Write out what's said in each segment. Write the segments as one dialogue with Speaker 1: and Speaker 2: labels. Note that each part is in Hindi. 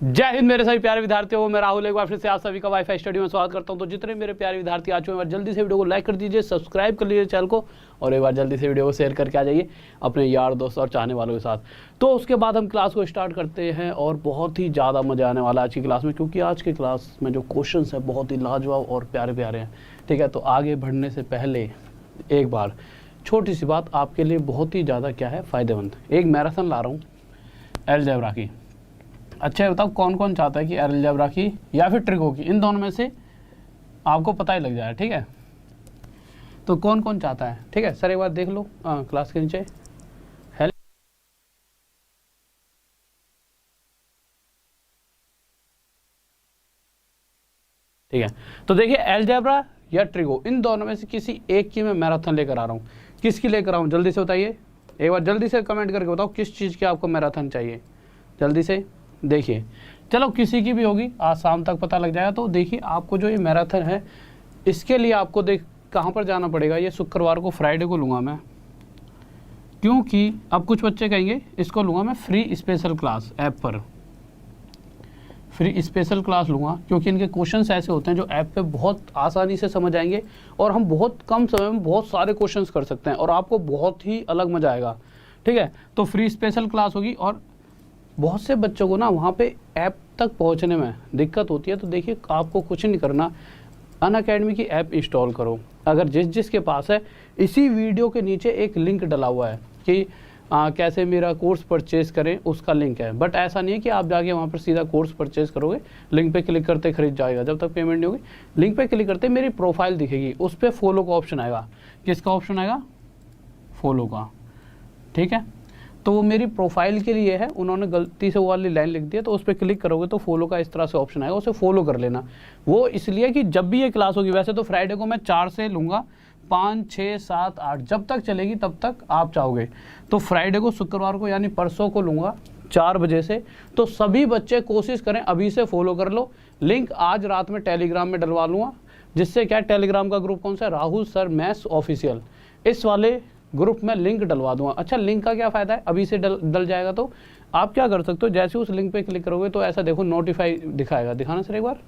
Speaker 1: जय हिंद मेरे सभी प्यारे विद्यार्थियों, मैं राहुल एक बार फिर से आप सभी का वाईफाई स्टडी में स्वागत करता हूं। तो जितने मेरे प्यारे विद्यार्थी आ चुके हैं, जल्दी से वीडियो को लाइक कर दीजिए, सब्सक्राइब कर लीजिए चैनल को, और एक बार जल्दी से वीडियो को शेयर करके आ जाइए अपने यार दोस्त और चाहने वालों के साथ। तो उसके बाद हम क्लास को स्टार्ट करते हैं और बहुत ही ज़्यादा मजा आने वाला है आज की क्लास में, क्योंकि आज की क्लास में जो क्वेश्चन है बहुत ही लाजवाब और प्यारे प्यारे हैं। ठीक है, तो आगे बढ़ने से पहले एक बार छोटी सी बात आपके लिए बहुत ही ज़्यादा क्या है फ़ायदेमंद। एक मैराथन ला रहा हूँ अलजेब्रा की। अच्छा बताओ कौन कौन चाहता है कि अलजेब्रा की या फिर ट्रिको की, इन दोनों में से आपको पता ही लग जाए। ठीक है, तो कौन कौन चाहता है? ठीक है सर, एक बार देख लो क्लास के नीचे हेल्प। ठीक है, तो देखिए अलजेब्रा या ट्रिको, इन दोनों में से किसी एक की मैं मैराथन लेकर आ रहा हूँ। किसकी लेकर आ रहा हूँ जल्दी से बताइए, एक बार जल्दी से कमेंट करके बताओ किस चीज़ की आपको मैराथन चाहिए। जल्दी से देखिए, चलो किसी की भी होगी, आज शाम तक पता लग जाएगा। तो देखिए आपको जो ये मैराथन है, इसके लिए आपको कहाँ पर जाना पड़ेगा। ये शुक्रवार को फ्राइडे को लूँगा मैं, क्योंकि अब कुछ बच्चे कहेंगे इसको लूँगा मैं फ्री स्पेशल क्लास ऐप पर। फ्री स्पेशल क्लास लूँगा क्योंकि इनके क्वेश्चंस ऐसे होते हैं जो ऐप पे बहुत आसानी से समझ आएंगे और हम बहुत कम समय में बहुत सारे क्वेश्चंस कर सकते हैं और आपको बहुत ही अलग मजा आएगा। ठीक है, तो फ्री स्पेशल क्लास होगी और बहुत से बच्चों को ना वहाँ पे ऐप तक पहुँचने में दिक्कत होती है। तो देखिए आपको कुछ नहीं करना, अनअकैडमी की ऐप इंस्टॉल करो। अगर जिसके पास है, इसी वीडियो के नीचे एक लिंक डला हुआ है कि कैसे मेरा कोर्स परचेज करें, उसका लिंक है। बट ऐसा नहीं है कि आप जाके वहाँ पर सीधा कोर्स परचेज करोगे, लिंक पे क्लिक करते खरीद जाएगा। जब तक पेमेंट नहीं होगी, लिंक पे क्लिक करते मेरी प्रोफाइल दिखेगी, उस पर फॉलो का ऑप्शन आएगा। किसका ऑप्शन आएगा? फॉलो का। ठीक है, तो वो मेरी प्रोफाइल के लिए है, उन्होंने गलती से वो वाली लाइन लिख दी है, तो उस पर क्लिक करोगे तो फॉलो का इस तरह से ऑप्शन आएगा, उसे फॉलो कर लेना। वो इसलिए कि जब भी ये क्लास होगी, वैसे तो फ्राइडे को मैं 4 से लूँगा, 5, 6, 7, 8 जब तक चलेगी तब तक आप चाहोगे। तो फ्राइडे को, शुक्रवार को यानी परसों को लूँगा 4 बजे से। तो सभी बच्चे कोशिश करें अभी से फॉलो कर लो। लिंक आज रात में टेलीग्राम में डलवा लूँगा, जिससे क्या, टेलीग्राम का ग्रुप कौन सा है? Rahul sir maths official. इस वाले ग्रुप में लिंक डलवा दूंगा। अच्छा, लिंक का क्या फ़ायदा है? अभी से डल जाएगा तो आप क्या कर सकते हो, जैसे उस लिंक पे क्लिक करोगे तो ऐसा देखो नोटिफाई दिखाएगा। दिखाना सर एक बार,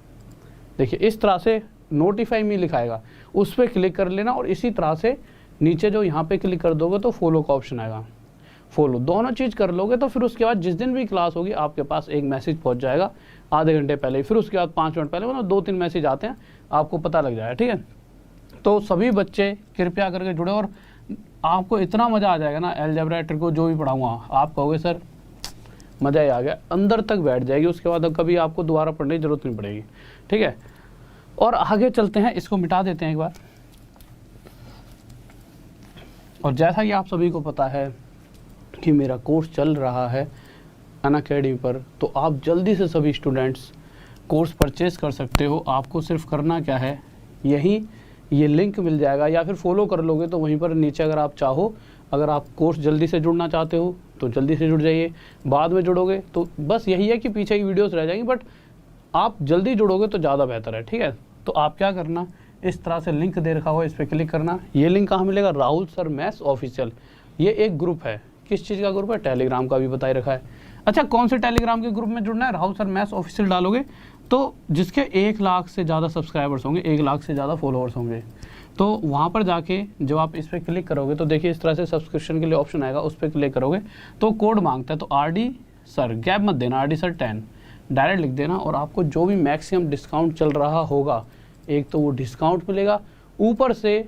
Speaker 1: देखिए इस तरह से नोटिफाई में लिखाएगा, उस पर क्लिक कर लेना और इसी तरह से नीचे जो यहाँ पे क्लिक कर दोगे तो फॉलो का ऑप्शन आएगा। फॉलो दोनों चीज़ कर लोगे तो फिर उसके बाद जिस दिन भी क्लास होगी आपके पास एक मैसेज पहुँच जाएगा आधे घंटे पहले, फिर उसके बाद 5 मिनट पहले, मतलब 2-3 मैसेज आते हैं, आपको पता लग जाएगा। ठीक है, तो सभी बच्चे कृपया करके जुड़े और आपको इतना मज़ा आ जाएगा ना अलजेब्रा ट्रिको जो भी पढ़ाऊँगा, आप कहोगे सर मज़ा ही आ गया, अंदर तक बैठ जाएगी। उसके बाद अब कभी आपको दोबारा पढ़ने की ज़रूरत नहीं पड़ेगी। ठीक है, और आगे चलते हैं, इसको मिटा देते हैं एक बार। और जैसा कि आप सभी को पता है कि मेरा कोर्स चल रहा है अनअकैडमी पर, तो आप जल्दी से सभी स्टूडेंट्स कोर्स परचेज़ कर सकते हो। आपको सिर्फ करना क्या है, यही ये लिंक मिल जाएगा या फिर फॉलो कर लोगे तो वहीं पर नीचे, अगर आप चाहो, अगर आप कोर्स जल्दी से जुड़ना चाहते हो तो जल्दी से जुड़ जाइए। बाद में जुड़ोगे तो बस यही है कि पीछे की वीडियोस रह जाएंगी, बट आप जल्दी जुड़ोगे तो ज़्यादा बेहतर है। ठीक है, तो आप क्या करना, इस तरह से लिंक दे रखा हो, इस पर क्लिक करना। ये लिंक कहाँ मिलेगा? Rahul sir maths official. ये एक ग्रुप है, किस चीज़ का ग्रुप है? टेलीग्राम का भी बताई रखा है। अच्छा, कौन से टेलीग्राम के ग्रुप में जुड़ना है? राहुल सर मैथ्स ऑफिशियल डालोगे तो जिसके 1 लाख से ज़्यादा सब्सक्राइबर्स होंगे, 1 लाख से ज़्यादा फॉलोअर्स होंगे, तो वहाँ पर जाके जब आप इस पर क्लिक करोगे तो देखिए इस तरह से सब्सक्रिप्शन के लिए ऑप्शन आएगा, उस पर क्लिक करोगे तो कोड मांगता है, तो RD सर, गैप मत देना, RD सर 10 डायरेक्ट लिख देना और आपको जो भी मैक्सिमम डिस्काउंट चल रहा होगा, एक तो वो डिस्काउंट मिलेगा, ऊपर से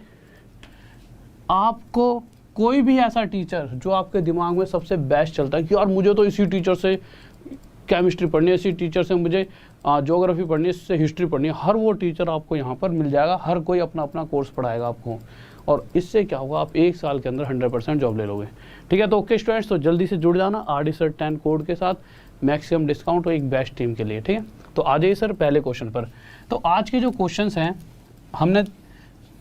Speaker 1: आपको कोई भी ऐसा टीचर जो आपके दिमाग में सबसे बेस्ट चलता है कि यार मुझे तो इसी टीचर से केमिस्ट्री पढ़नी है, इसी टीचर से मुझे ज्योग्राफी पढ़नी है, इससे हिस्ट्री पढ़नी है, हर वो टीचर आपको यहाँ पर मिल जाएगा। हर कोई अपना अपना कोर्स पढ़ाएगा आपको, और इससे क्या होगा, आप 1 साल के अंदर 100% जॉब ले लोगे। ठीक है, तो ओके स्टूडेंट्स, तो जल्दी से जुड़ जाना RD सर 10 कोड के साथ, मैक्सिमम डिस्काउंट हो एक बेस्ट टीम के लिए। ठीक है, तो आ जाइए सर पहले क्वेश्चन पर। तो आज के जो क्वेश्चन हैं, हमने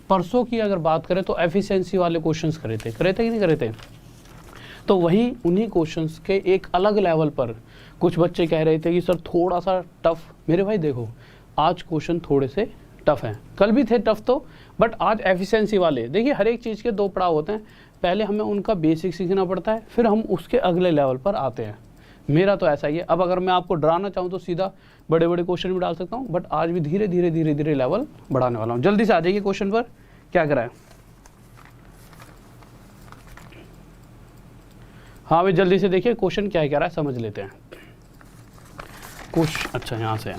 Speaker 1: परसों की अगर बात करें तो एफिशिएंसी वाले क्वेश्चन करे थे कि नहीं करे थे? तो वही उन्हीं क्वेश्चंस के एक अलग लेवल पर कुछ बच्चे कह रहे थे कि सर थोड़ा सा टफ। मेरे भाई देखो, आज क्वेश्चन थोड़े से टफ हैं, कल भी थे टफ तो, बट आज एफिशिएंसी वाले। देखिए हर एक चीज़ के 2 पड़ाव होते हैं, पहले हमें उनका बेसिक सीखना पड़ता है, फिर हम उसके अगले लेवल पर आते हैं। मेरा तो ऐसा ही है। अब अगर मैं आपको डराना चाहूँ तो सीधा बड़े बड़े क्वेश्चन भी डाल सकता हूँ, बट आज भी धीरे धीरे धीरे धीरे लेवल बढ़ाने वाला हूँ। जल्दी से आ जाइए क्वेश्चन पर, क्या करा है। हाँ भाई जल्दी से देखिए क्वेश्चन क्या कह रहा है, समझ लेते हैं क्वेश्चन। अच्छा यहाँ से है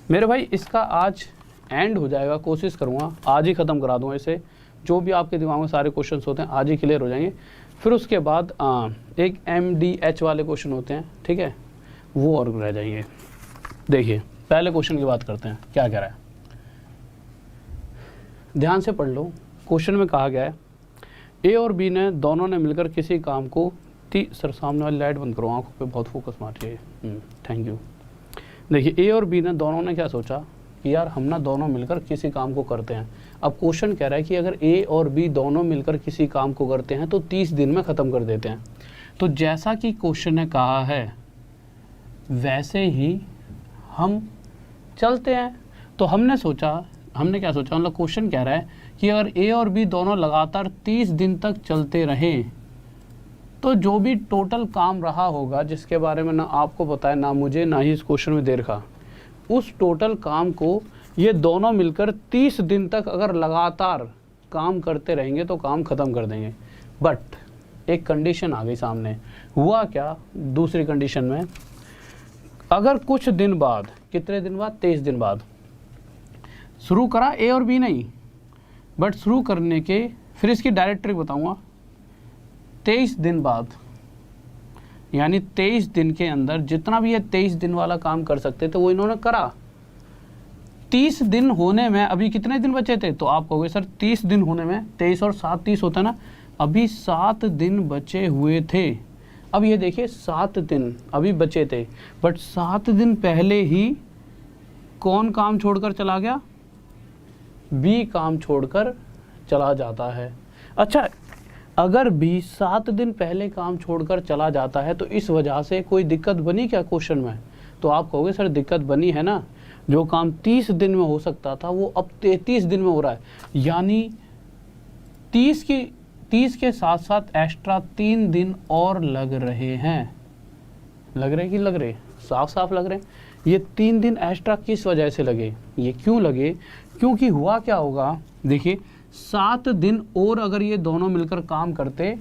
Speaker 1: मेरे भाई, इसका आज एंड हो जाएगा, कोशिश करूँगा आज ही ख़त्म करा दूँगा इसे। जो भी आपके दिमाग में सारे क्वेश्चंस होते हैं आज ही क्लियर हो जाएंगे। फिर उसके बाद एक MDH वाले क्वेश्चन होते हैं, ठीक है, वो और रह जाएंगे। देखिए पहले क्वेश्चन की बात करते हैं, क्या कह रहा है, ध्यान से पढ़ लो। क्वेश्चन में कहा गया है A और B ने दोनों ने मिलकर किसी काम को सर सामने वाली लाइट बंद करो, आंखों पे बहुत फोकस मार रही है, थैंक यू। देखिए A और B ने दोनों ने क्या सोचा कि यार हम ना दोनों मिलकर किसी काम को करते हैं। अब क्वेश्चन कह रहा है कि अगर A और B दोनों मिलकर किसी काम को करते हैं तो 30 दिन में ख़त्म कर देते हैं। तो जैसा कि क्वेश्चन ने कहा है वैसे ही हम चलते हैं। तो हमने सोचा, हमने क्या सोचा, मतलब क्वेश्चन कह रहा है कि अगर A और B दोनों लगातार 30 दिन तक चलते रहें तो जो भी टोटल काम रहा होगा, जिसके बारे में ना आपको पता है ना मुझे ना ही इस क्वेश्चन में दे रखा, उस टोटल काम को ये दोनों मिलकर 30 दिन तक अगर लगातार काम करते रहेंगे तो काम ख़त्म कर देंगे। बट एक कंडीशन आ गई सामने। हुआ क्या दूसरी कंडीशन में, अगर कुछ दिन बाद, कितने दिन बाद, 23 दिन बाद शुरू करा A और B नहीं, बट शुरू करने के फिर इसकी डायरेक्ट ट्रिक बताऊँगा। 23 दिन बाद यानी 23 दिन के अंदर जितना भी ये 23 दिन वाला काम कर सकते थे वो इन्होंने करा। 30 दिन होने में अभी कितने दिन बचे थे, तो आप कहोगे सर 30 दिन होने में 23 और 7 30 होता ना, अभी 7 दिन बचे हुए थे। अब ये देखिए 7 दिन अभी बचे थे, बट 7 दिन पहले ही कौन काम छोड़कर चला गया, B काम छोड़कर चला जाता है। अच्छा, अगर भी 7 दिन पहले काम छोड़कर चला जाता है तो इस वजह से कोई दिक्कत बनी क्या क्वेश्चन में, तो आप कहोगे सर दिक्कत बनी है ना, जो काम 30 दिन में हो सकता था वो अब 33 दिन में हो रहा है। यानी 30 के साथ साथ एक्स्ट्रा 3 दिन और लग रहे हैं। लग रहे कि लग रहे, साफ साफ लग रहे। ये 3 दिन एक्स्ट्रा किस वजह से लगे, ये क्यों लगे, क्योंकि हुआ क्या होगा, देखिए 7 दिन और अगर ये दोनों मिलकर काम करते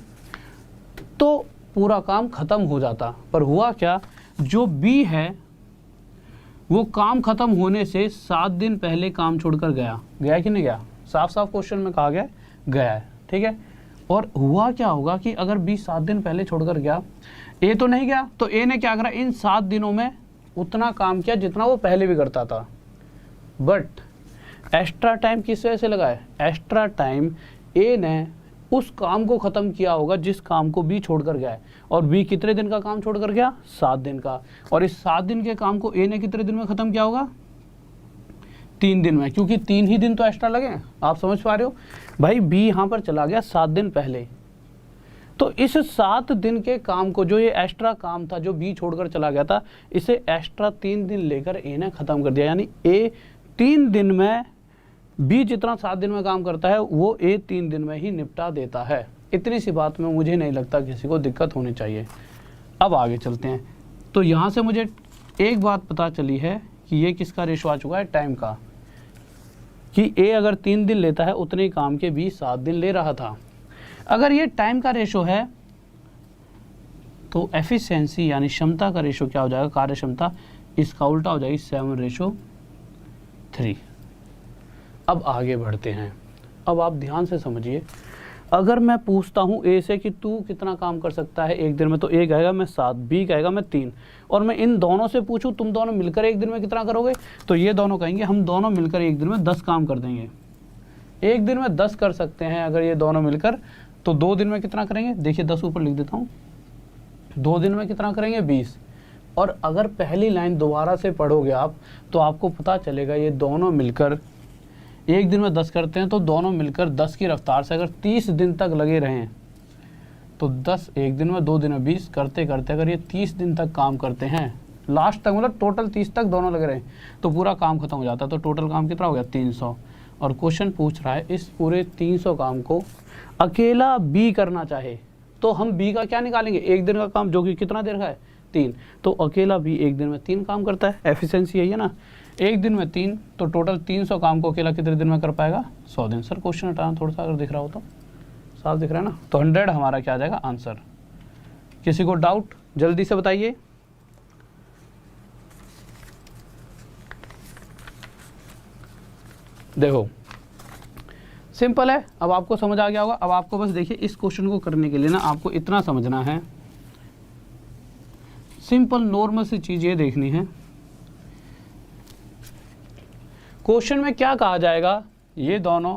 Speaker 1: तो पूरा काम खत्म हो जाता। पर हुआ क्या, जो B है वो काम खत्म होने से 7 दिन पहले काम छोड़कर गया। गया कि नहीं गया, साफ साफ क्वेश्चन में कहा गया गया है, ठीक है। और हुआ क्या होगा कि अगर B 7 दिन पहले छोड़कर गया, A तो नहीं गया, तो A ने क्या करा, इन 7 दिनों में उतना काम किया जितना वो पहले भी करता था। बट एक्स्ट्रा टाइम किस वजह से लगा है, एक्स्ट्रा टाइम A ने उस काम को ख़त्म किया होगा जिस काम को B छोड़कर गया है। और B कितने दिन का काम छोड़कर गया, 7 दिन का। और इस 7 दिन के काम को A ने कितने दिन में ख़त्म किया होगा, 3 दिन में, क्योंकि 3 ही दिन तो एक्स्ट्रा लगे। आप समझ पा रहे हो भाई, B यहाँ पर चला गया 7 दिन पहले, तो इस 7 दिन के काम को, जो ये एक्स्ट्रा काम था जो B छोड़कर चला गया था, इसे एक्स्ट्रा 3 दिन लेकर A ने ख़त्म कर दिया। यानी A 3 दिन में, B जितना 7 दिन में काम करता है वो A 3 दिन में ही निपटा देता है। इतनी सी बात में मुझे नहीं लगता किसी को दिक्कत होनी चाहिए। अब आगे चलते हैं। तो यहाँ से मुझे एक बात पता चली है कि ये किसका रेशो आ चुका है, टाइम का, कि A अगर 3 दिन लेता है उतने काम के B 7 दिन ले रहा था। अगर ये टाइम का रेशो है तो एफिशिएंसी यानी क्षमता का रेशो क्या हो जाएगा, कार्य क्षमता, इसका उल्टा हो जाएगी 7:3। अब आगे बढ़ते हैं। अब आप ध्यान से समझिए, अगर मैं पूछता हूँ A से कि तू कितना काम कर सकता है एक दिन में, तो A कहेगा मैं 7, B कहेगा मैं 3, और मैं इन दोनों से पूछूं तुम दोनों मिलकर एक दिन में कितना करोगे, तो ये दोनों कहेंगे हम दोनों मिलकर एक दिन में 10 काम कर देंगे। एक दिन में 10 कर सकते हैं अगर ये दोनों मिलकर, तो 2 दिन में कितना करेंगे, देखिए 10 ऊपर लिख देता हूँ, 2 दिन में कितना करेंगे, 20। और अगर पहली लाइन दोबारा से पढ़ोगे आप तो आपको पता चलेगा ये दोनों मिलकर एक दिन में 10 करते हैं, तो दोनों मिलकर 10 की रफ्तार से अगर 30 दिन तक लगे रहें तो 10 एक दिन में, 2 दिन में 20 करते करते अगर ये 30 दिन तक काम करते हैं, लास्ट तक, मतलब टोटल 30 तक दोनों लगे रहें, तो पूरा काम खत्म हो जाता है। तो टोटल काम कितना हो गया, 300। और क्वेश्चन पूछ रहा है इस पूरे 300 काम को अकेला B करना चाहे, तो हम बी का क्या निकालेंगे, एक दिन का काम, जो कि कितना देर का है, 3। तो अकेला बी एक दिन में 3 काम करता है, एफिशिएंसी यही है ना, एक दिन में 3, तो टोटल 300 काम को अकेला कितने दिन में कर पाएगा, 100 दिन। सर क्वेश्चन हटाना थोड़ा सा, अगर दिख रहा हो तो साफ दिख रहा है ना, तो 100 हमारा क्या आ जाएगा आंसर। किसी को डाउट जल्दी से बताइए। देखो सिंपल है, अब आपको समझ आ गया होगा। अब आपको बस देखिए इस क्वेश्चन को करने के लिए ना आपको इतना समझना है, सिंपल नॉर्मल सी चीज ये देखनी है, क्वेश्चन में क्या कहा जाएगा, ये दोनों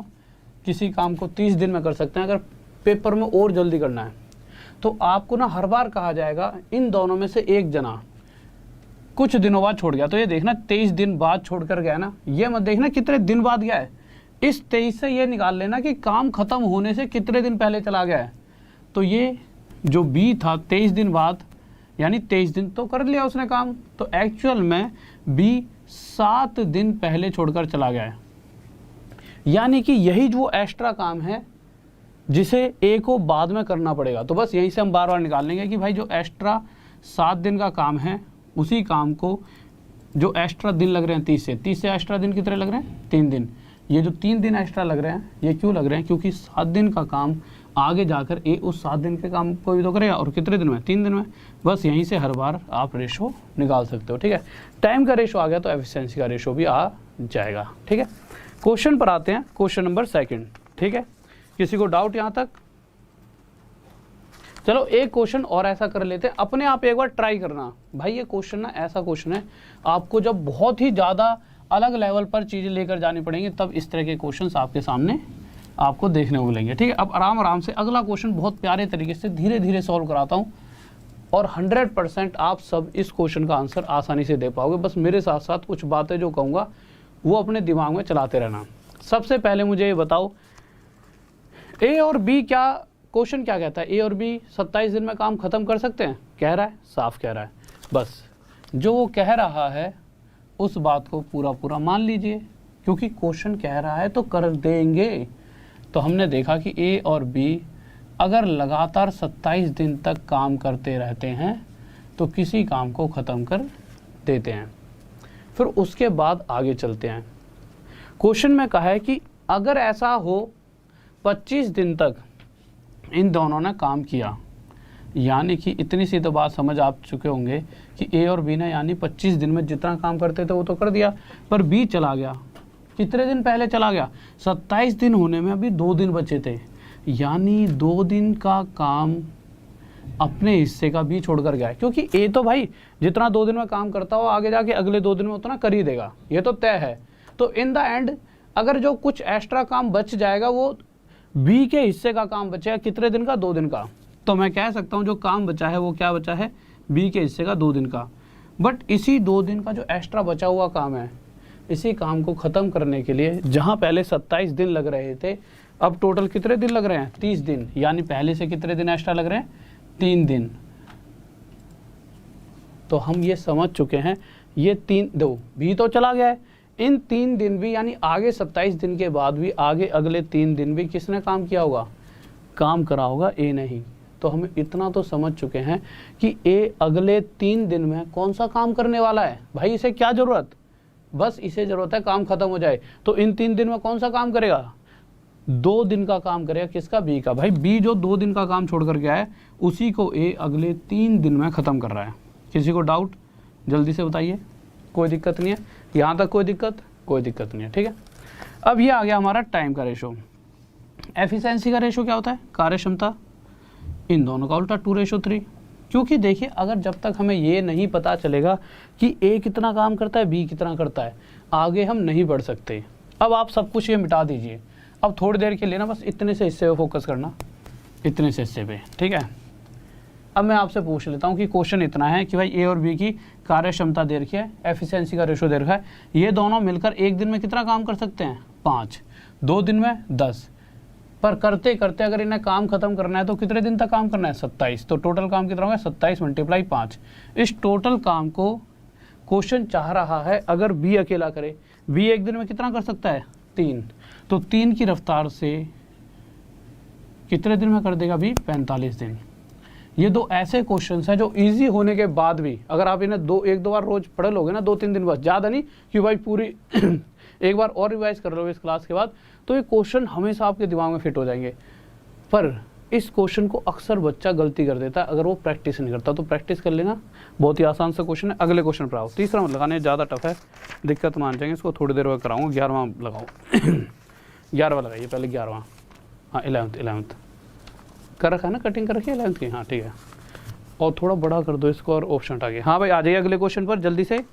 Speaker 1: किसी काम को 30 दिन में कर सकते हैं। अगर पेपर में और जल्दी करना है तो आपको ना हर बार कहा जाएगा इन दोनों में से एक जना कुछ दिनों बाद छोड़ गया, तो ये देखना 23 दिन बाद छोड़कर गया ना, ये मत देखना कितने दिन बाद गया है, इस 23 से ये निकाल लेना कि काम खत्म होने से कितने दिन पहले चला गया है। तो ये जो बी था 23 दिन बाद, यानी 23 दिन तो कर लिया उसने काम, तो एक्चुअल में बी 7 दिन पहले छोड़कर चला गया है। यानी कि यही जो एक्स्ट्रा काम है जिसे ए को बाद में करना पड़ेगा। तो बस यहीं से हम बार बार निकाल लेंगे कि भाई जो एक्स्ट्रा 7 दिन का काम है, उसी काम को जो एक्स्ट्रा दिन लग रहे हैं 30 से एक्स्ट्रा दिन कितने लग रहे हैं, 3 दिन। ये जो 3 दिन एक्स्ट्रा लग रहे हैं, ये क्यों लग रहे हैं, क्योंकि 7 दिन का काम आगे जाकर ए उस 7 दिन के काम को भी तो करेगा, और कितने दिन में, 3 दिन में। बस यहीं से हर बार आप रेशो निकाल सकते हो, ठीक है। टाइम का रेशो आ गया तो एफिशिएंसी का रेशो भी आ जाएगा, ठीक है। क्वेश्चन पर आते हैं, क्वेश्चन नंबर 2, ठीक है। किसी को डाउट यहाँ तक? चलो एक क्वेश्चन और ऐसा कर लेते हैं, अपने आप एक बार ट्राई करना। भाई ये क्वेश्चन ना ऐसा क्वेश्चन है, आपको जब बहुत ही ज़्यादा अलग लेवल पर चीज़ें लेकर जानी पड़ेंगी तब इस तरह के क्वेश्चंस आपके सामने आपको देखने को मिलेंगे, ठीक है। अब आराम आराम से अगला क्वेश्चन बहुत प्यारे तरीके से धीरे धीरे सॉल्व कराता हूँ, और 100% आप सब इस क्वेश्चन का आंसर आसानी से दे पाओगे। बस मेरे साथ साथ कुछ बातें जो कहूँगा वो अपने दिमाग में चलाते रहना। सबसे पहले मुझे ये बताओ, ए और बी क्या, क्वेश्चन क्या कहता है, ए और बी 27 दिन में काम खत्म कर सकते हैं, कह रहा है, साफ कह रहा है। बस जो वो कह रहा है उस बात को पूरा पूरा मान लीजिए, क्योंकि क्वेश्चन कह रहा है तो कर देंगे। तो हमने देखा कि ए और बी अगर लगातार 27 दिन तक काम करते रहते हैं तो किसी काम को ख़त्म कर देते हैं। फिर उसके बाद आगे चलते हैं। क्वेश्चन में कहा है कि अगर ऐसा हो 25 दिन तक इन दोनों ने काम किया, यानी कि इतनी सी तो बात समझ आप चुके होंगे कि ए और बी ने यानी 25 दिन में जितना काम करते थे वो तो कर दिया, पर बी चला गया, कितने दिन पहले चला गया, 27 दिन होने में अभी 2 दिन बचे थे, यानी 2 दिन का काम अपने हिस्से का बी छोड़कर गया है। क्योंकि ए तो भाई जितना 2 दिन में काम करता हो आगे जाके अगले 2 दिन में उतना कर ही देगा, ये तो तय है। तो इन द एंड अगर जो कुछ एक्स्ट्रा काम बच जाएगा वो बी के हिस्से का काम बचेगा, कितने दिन का, 2 दिन का। तो मैं कह सकता हूँ जो काम बचा है वो क्या बचा है, बी के हिस्से का 2 दिन का। बट इसी 2 दिन का जो एक्स्ट्रा बचा हुआ काम है, इसी काम को ख़त्म करने के लिए जहाँ पहले 27 दिन लग रहे थे, अब टोटल कितने दिन लग रहे हैं, 30 दिन, यानी पहले से कितने दिन एक्स्ट्रा लग रहे हैं, 3 दिन। तो हम ये समझ चुके हैं, ये 3 दो भी तो चला गया है, इन 3 दिन भी यानी आगे 27 दिन के बाद भी आगे अगले 3 दिन भी किसने काम किया होगा, काम करा होगा, ए नहीं। तो हम इतना तो समझ चुके हैं कि ए अगले 3 दिन में कौन सा काम करने वाला है। भाई इसे क्या ज़रूरत, बस इसे ज़रूरत है काम ख़त्म हो जाए। तो इन 3 दिन में कौन सा काम करेगा, 2 दिन का काम करेगा, किसका, बी का। भाई बी जो 2 दिन का काम छोड़ कर गया है उसी को ए अगले 3 दिन में ख़त्म कर रहा है। किसी को डाउट जल्दी से बताइए, कोई दिक्कत नहीं है यहाँ तक, कोई दिक्कत नहीं है, ठीक है। अब ये आ गया हमारा टाइम का रेशो। एफिशिएंसी का रेशो क्या होता है, कार्यक्षमता, इन दोनों का उल्टा 2:3। क्योंकि देखिए अगर जब तक हमें ये नहीं पता चलेगा कि ए कितना काम करता है, बी कितना करता है, आगे हम नहीं बढ़ सकते। अब आप सब कुछ ये मिटा दीजिए, अब थोड़ी देर के लिए ना बस इतने से हिस्से पे फोकस करना, इतने से हिस्से पे, ठीक है। अब मैं आपसे पूछ लेता हूँ कि क्वेश्चन इतना है कि भाई ए और बी की कार्यक्षमता दे रखी है, एफिशिएंसी का रेशो दे रखा है, ये दोनों मिलकर एक दिन में कितना काम कर सकते हैं, 5, 2 दिन में 10, पर करते करते अगर इन्हें काम खत्म करना है तो कितने दिन तक काम करना है, 27। तो टोटल काम कितना होगा, 27 × 5। इस टोटल काम को क्वेश्चन चाह रहा है अगर बी अकेला करे, बी एक दिन में कितना कर सकता है, 3, तो 3 की रफ्तार से कितने दिन में कर देगा बी, 45 दिन। ये दो ऐसे क्वेश्चंस हैं जो इजी होने के बाद भी अगर आप इन्हें एक दो बार रोज पढ़ लोगे ना, 2-3 दिन बस, ज़्यादा नहीं कि भाई पूरी एक बार और रिवाइज कर लोगे इस क्लास के बाद, तो ये क्वेश्चन हमेशा आपके दिमाग में फिट हो जाएंगे। पर इस क्वेश्चन को अक्सर बच्चा गलती कर देता है अगर वो प्रैक्टिस नहीं करता। तो प्रैक्टिस कर लेना, बहुत ही आसान सा क्वेश्चन है। अगले क्वेश्चन पर आओ। तीसरा मत लगाने, ज़्यादा टफ है, दिक्कत मान जाएंगे, इसको थोड़ी देर में कराऊंगा। 11वां लगाओ 11वां लगाइए पहले, 11वां, हाँ 11th कर रखा है ना, कटिंग कर रखी है 11th की, हाँ ठीक है। और थोड़ा बड़ा कर दो इसको और ऑप्शन हटा के। हाँ भाई आ जाइए अगले क्वेश्चन पर जल्दी से।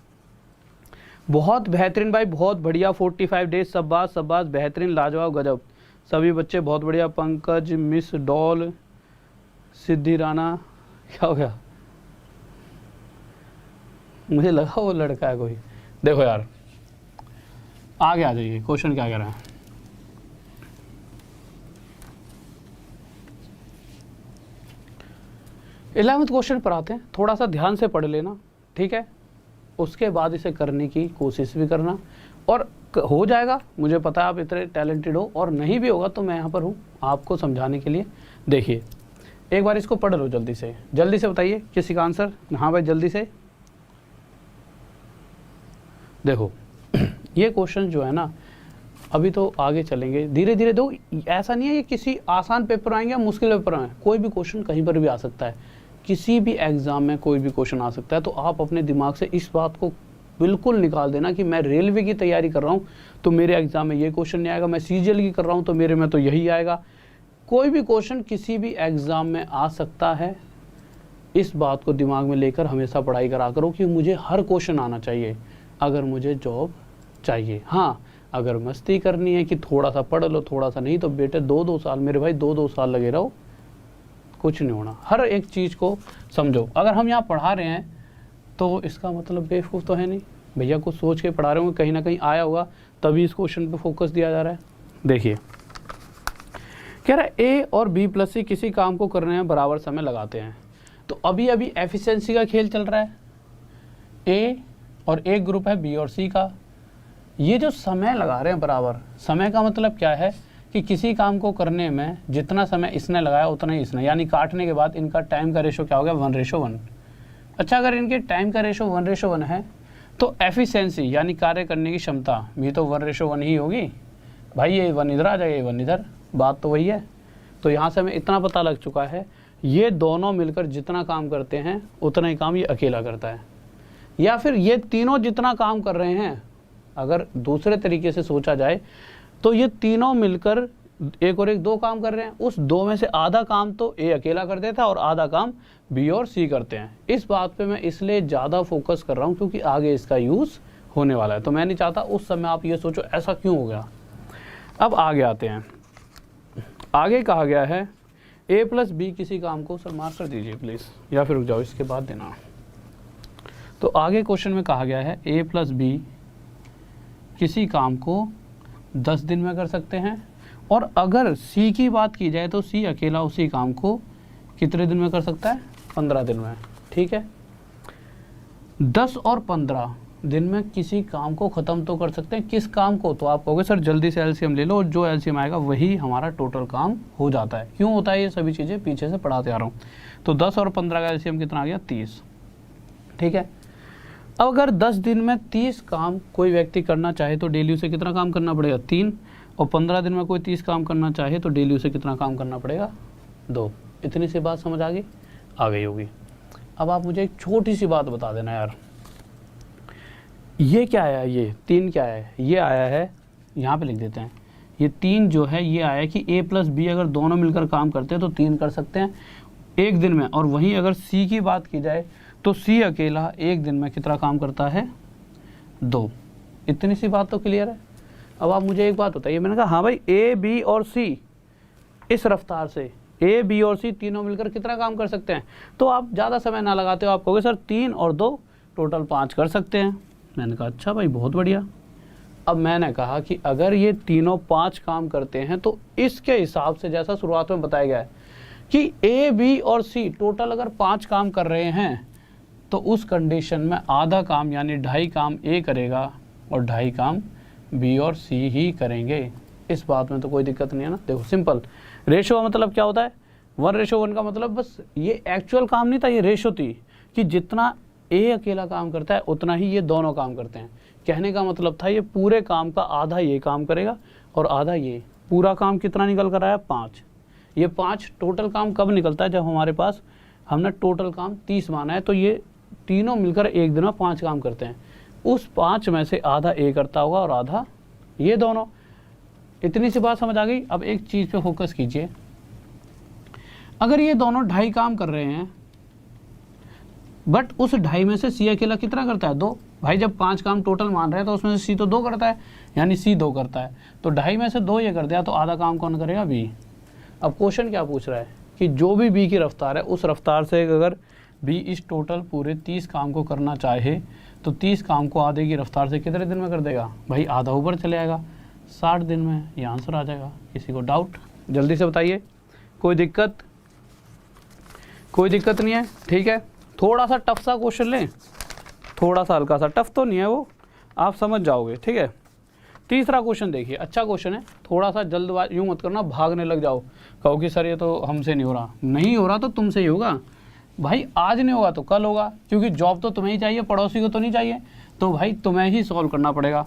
Speaker 1: बहुत बेहतरीन भाई, बहुत बढ़िया, 45 डेज, शाबाश शाबाश, बेहतरीन, लाजवाब, गजब, सभी बच्चे बहुत बढ़िया। पंकज, मिस डॉल, सिद्धि राणा, क्या हो गया, मुझे लगा वो लड़का है कोई। देखो यार आगे आ जाइए, क्वेश्चन क्या कह रहा है। इलेवेंथ क्वेश्चन पर आते हैं, थोड़ा सा ध्यान से पढ़ लेना, ठीक है, उसके बाद इसे करने की कोशिश भी करना, और हो जाएगा, मुझे पता है आप इतने टैलेंटेड हो, और नहीं भी होगा तो मैं यहाँ पर हूँ आपको समझाने के लिए। देखिए एक बार इसको पढ़ लो जल्दी से बताइए किसी का आंसर। हाँ भाई जल्दी से देखो ये क्वेश्चन जो है ना, अभी तो आगे चलेंगे धीरे धीरे। दो ऐसा नहीं है ये किसी आसान पेपर आएंगे या मुश्किल पेपर आएंगे, कोई भी क्वेश्चन कहीं पर भी आ सकता है, किसी भी एग्जाम में कोई भी क्वेश्चन आ सकता है। तो आप अपने दिमाग से इस बात को बिल्कुल निकाल देना कि मैं रेलवे की तैयारी कर रहा हूँ तो मेरे एग्जाम में ये क्वेश्चन नहीं आएगा, मैं सीजीएल की कर रहा हूँ तो मेरे में तो यही आएगा। कोई भी क्वेश्चन किसी भी एग्जाम में आ सकता है, इस बात को दिमाग में लेकर हमेशा पढ़ाई करा करो कि मुझे हर क्वेश्चन आना चाहिए अगर मुझे जॉब चाहिए। हाँ अगर मस्ती करनी है कि थोड़ा सा पढ़ लो थोड़ा सा नहीं, तो बेटे 2-2 साल, मेरे भाई 2-2 साल लगे रहो, कुछ नहीं होना। हर एक चीज़ को समझो। अगर हम यहाँ पढ़ा रहे हैं तो इसका मतलब बेवकूफ़ तो है नहीं, भैया कुछ सोच के पढ़ा रहे होंगे, कहीं ना कहीं आया होगा तभी इस क्वेश्चन पे फोकस दिया जा रहा है। देखिए कह रहा है ए और बी प्लस सी किसी काम को करने में बराबर समय लगाते हैं। तो अभी अभी एफिशिएंसी का खेल चल रहा है, ए और एक ग्रुप है बी और सी का। ये जो समय लगा रहे हैं बराबर, समय का मतलब क्या है कि किसी काम को करने में जितना समय इसने लगाया उतना ही इसने, यानी काटने के बाद इनका टाइम का रेशो क्या हो गया, 1:1। अच्छा अगर इनके टाइम का रेशो 1:1 है तो एफिशिएंसी यानी कार्य करने की क्षमता भी तो 1:1 ही होगी। भाई ये 1 इधर आ जाएगा, ये 1 इधर, बात तो वही है। तो यहाँ से हमें इतना पता लग चुका है, ये दोनों मिलकर जितना काम करते हैं उतना ही काम ये अकेला करता है। या फिर ये तीनों जितना काम कर रहे हैं, अगर दूसरे तरीके से सोचा जाए तो ये तीनों मिलकर एक और एक 2 काम कर रहे हैं, उस 2 में से आधा काम तो ए अकेला कर देता है और आधा काम बी और सी करते हैं। इस बात पे मैं इसलिए ज़्यादा फोकस कर रहा हूँ क्योंकि आगे इसका यूज़ होने वाला है। तो मैं नहीं चाहता उस समय आप ये सोचो ऐसा क्यों हो गया। अब आगे आते हैं, आगे कहा गया है ए प्लस बी किसी काम को, सर मार्क कर दीजिए प्लीज़, या फिर रुक जाओ इसके बाद देना। तो आगे क्वेश्चन में कहा गया है ए प्लस बी किसी काम को 10 दिन में कर सकते हैं, और अगर सी की बात की जाए तो सी अकेला उसी काम को कितने दिन में कर सकता है, 15 दिन में। ठीक है, 10 और 15 दिन में किसी काम को ख़त्म तो कर सकते हैं। किस काम को, तो आप कहोगे सर जल्दी से एलसीएम ले लो, और जो एलसीएम आएगा वही हमारा टोटल काम हो जाता है। क्यों होता है ये सभी चीज़ें पीछे से पढ़ाते आ रहा हूँ। तो 10 और 15 का एलसीएम कितना आ गया, 30। ठीक है, अब अगर 10 दिन में 30 काम कोई व्यक्ति करना चाहे तो डेली उसे कितना काम करना पड़ेगा, 3, और 15 दिन में कोई 30 काम करना चाहे तो डेली उसे कितना काम करना पड़ेगा, 2। इतनी सी बात समझ आ गई होगी। अब आप मुझे एक छोटी सी बात बता देना यार, ये क्या आया, ये 3 क्या है, ये आया है, यहाँ पे लिख देते हैं, ये 3 जो है ये आया कि ए प्लस बी अगर दोनों मिलकर काम करते हैं तो 3 कर सकते हैं एक दिन में। और वहीं अगर सी की बात की जाए तो सी अकेला एक दिन में कितना काम करता है, 2। इतनी सी बात तो क्लियर है। अब आप मुझे एक बात बताइए, मैंने कहा हाँ भाई ए बी और सी इस रफ्तार से ए बी और सी तीनों मिलकर कितना काम कर सकते हैं, तो आप ज़्यादा समय ना लगाते हो, आप कहोगे सर 3 और 2 टोटल 5 कर सकते हैं। मैंने कहा अच्छा भाई बहुत बढ़िया। अब मैंने कहा कि अगर ये तीनों 5 काम करते हैं तो इसके हिसाब से जैसा शुरुआत में बताया गया है कि ए बी और सी टोटल अगर 5 काम कर रहे हैं तो उस कंडीशन में आधा काम यानी 2.5 काम ए करेगा और 2.5 काम बी और सी ही करेंगे। इस बात में तो कोई दिक्कत नहीं है ना। देखो सिंपल, रेशो का मतलब क्या होता है, 1:1 का मतलब बस ये एक्चुअल काम नहीं था, ये रेशो थी कि जितना ए अकेला काम करता है उतना ही ये दोनों काम करते हैं। कहने का मतलब था ये पूरे काम का आधा ये काम करेगा और आधा ये। पूरा काम कितना निकल कर आया? 5। ये 5 टोटल काम कब निकलता है? जब हमारे पास हमने टोटल काम 30 माना है, तो ये तीनों मिलकर एक दिन में 5 काम करते हैं। उस 5 में से आधा ए करता होगा और आधा ये दोनों। इतनी सी बात समझ आ गई। अब एक चीज़ पे फोकस कीजिए, अगर ये दोनों 2.5 काम कर रहे हैं बट उस 2.5 में से सी अकेला कितना करता है? 2। भाई जब 5 काम टोटल मान रहे हैं तो उसमें से सी तो 2 करता है, यानी सी 2 करता है। तो 2.5 में से 2 ये कर दिया, तो आधा काम कौन करेगा? बी। अब क्वेश्चन क्या पूछ रहा है कि जो भी बी की रफ्तार है उस रफ्तार से अगर बी इस टोटल पूरे 30 काम को करना चाहे तो 30 काम को आधे की रफ्तार से कितने दिन में कर देगा? भाई आधा ऊपर चले आएगा, 60 दिन में ये आंसर आ जाएगा। किसी को डाउट? जल्दी से बताइए। कोई दिक्कत? कोई दिक्कत नहीं है? ठीक है, थोड़ा सा टफ सा क्वेश्चन लें, थोड़ा सा हल्का सा, टफ तो नहीं है वो, आप समझ जाओगे। ठीक है, तीसरा क्वेश्चन देखिए, अच्छा क्वेश्चन है। थोड़ा सा जल्दबाज यूँ मत करना, भागने लग जाओ, कहो कि सर ये तो हमसे नहीं हो रहा। नहीं हो रहा तो तुमसे ही होगा भाई। आज नहीं होगा तो कल होगा, क्योंकि जॉब तो तुम्हें ही चाहिए, पड़ोसी को तो नहीं चाहिए। तो भाई तुम्हें ही सॉल्व करना पड़ेगा।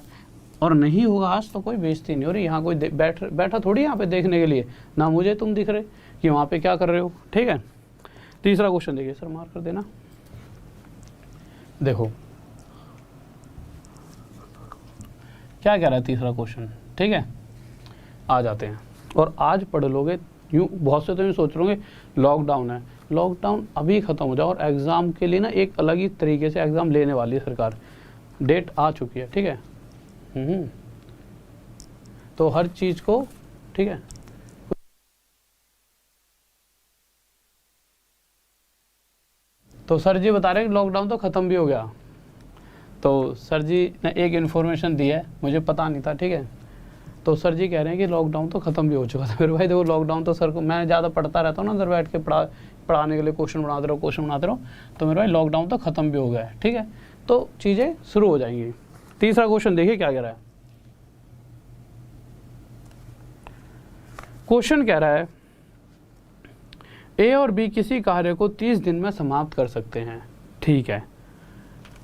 Speaker 1: और नहीं होगा आज तो कोई बेइज्जती नहीं हो रही। यहाँ कोई बैठा थोड़ी यहाँ पे देखने के लिए, ना मुझे तुम दिख रहे कि वहाँ पे क्या कर रहे हो। ठीक है, तीसरा क्वेश्चन देखिए, सर मार्क कर देना। देखो क्या कह रहा है तीसरा क्वेश्चन। ठीक है, आ जाते हैं और आज पढ़ लोगे। यूँ बहुत से तो यूँ सोच रहे होंगे लॉकडाउन है, लॉकडाउन अभी ख़त्म हो जाओ और एग्ज़ाम के लिए ना एक अलग ही तरीके से एग्ज़ाम लेने वाली है सरकार। डेट आ चुकी है। ठीक है, तो हर चीज़ को, ठीक है, तो सर जी बता रहे हैं कि लॉकडाउन तो ख़त्म भी हो गया। तो सर जी ने एक इन्फॉर्मेशन दी है, मुझे पता नहीं था। ठीक है, तो सर जी कह रहे हैं कि लॉकडाउन तो ख़त्म भी हो चुका था। फिर भाई देखो, लॉकडाउन तो सर को मैं ज़्यादा पढ़ता रहता हूँ ना, अंदर बैठ के पढ़ाने के लिए क्वेश्चन बनाते रहो, तो मेरे भाई लॉकडाउन तो ख़त्म भी हो गया है। ठीक है, तो चीज़ें शुरू हो जाएंगी। तीसरा क्वेश्चन देखिए क्या कह रहा है। क्वेश्चन कह रहा है ए और बी किसी कार्य को 30 दिन में समाप्त कर सकते हैं। ठीक है,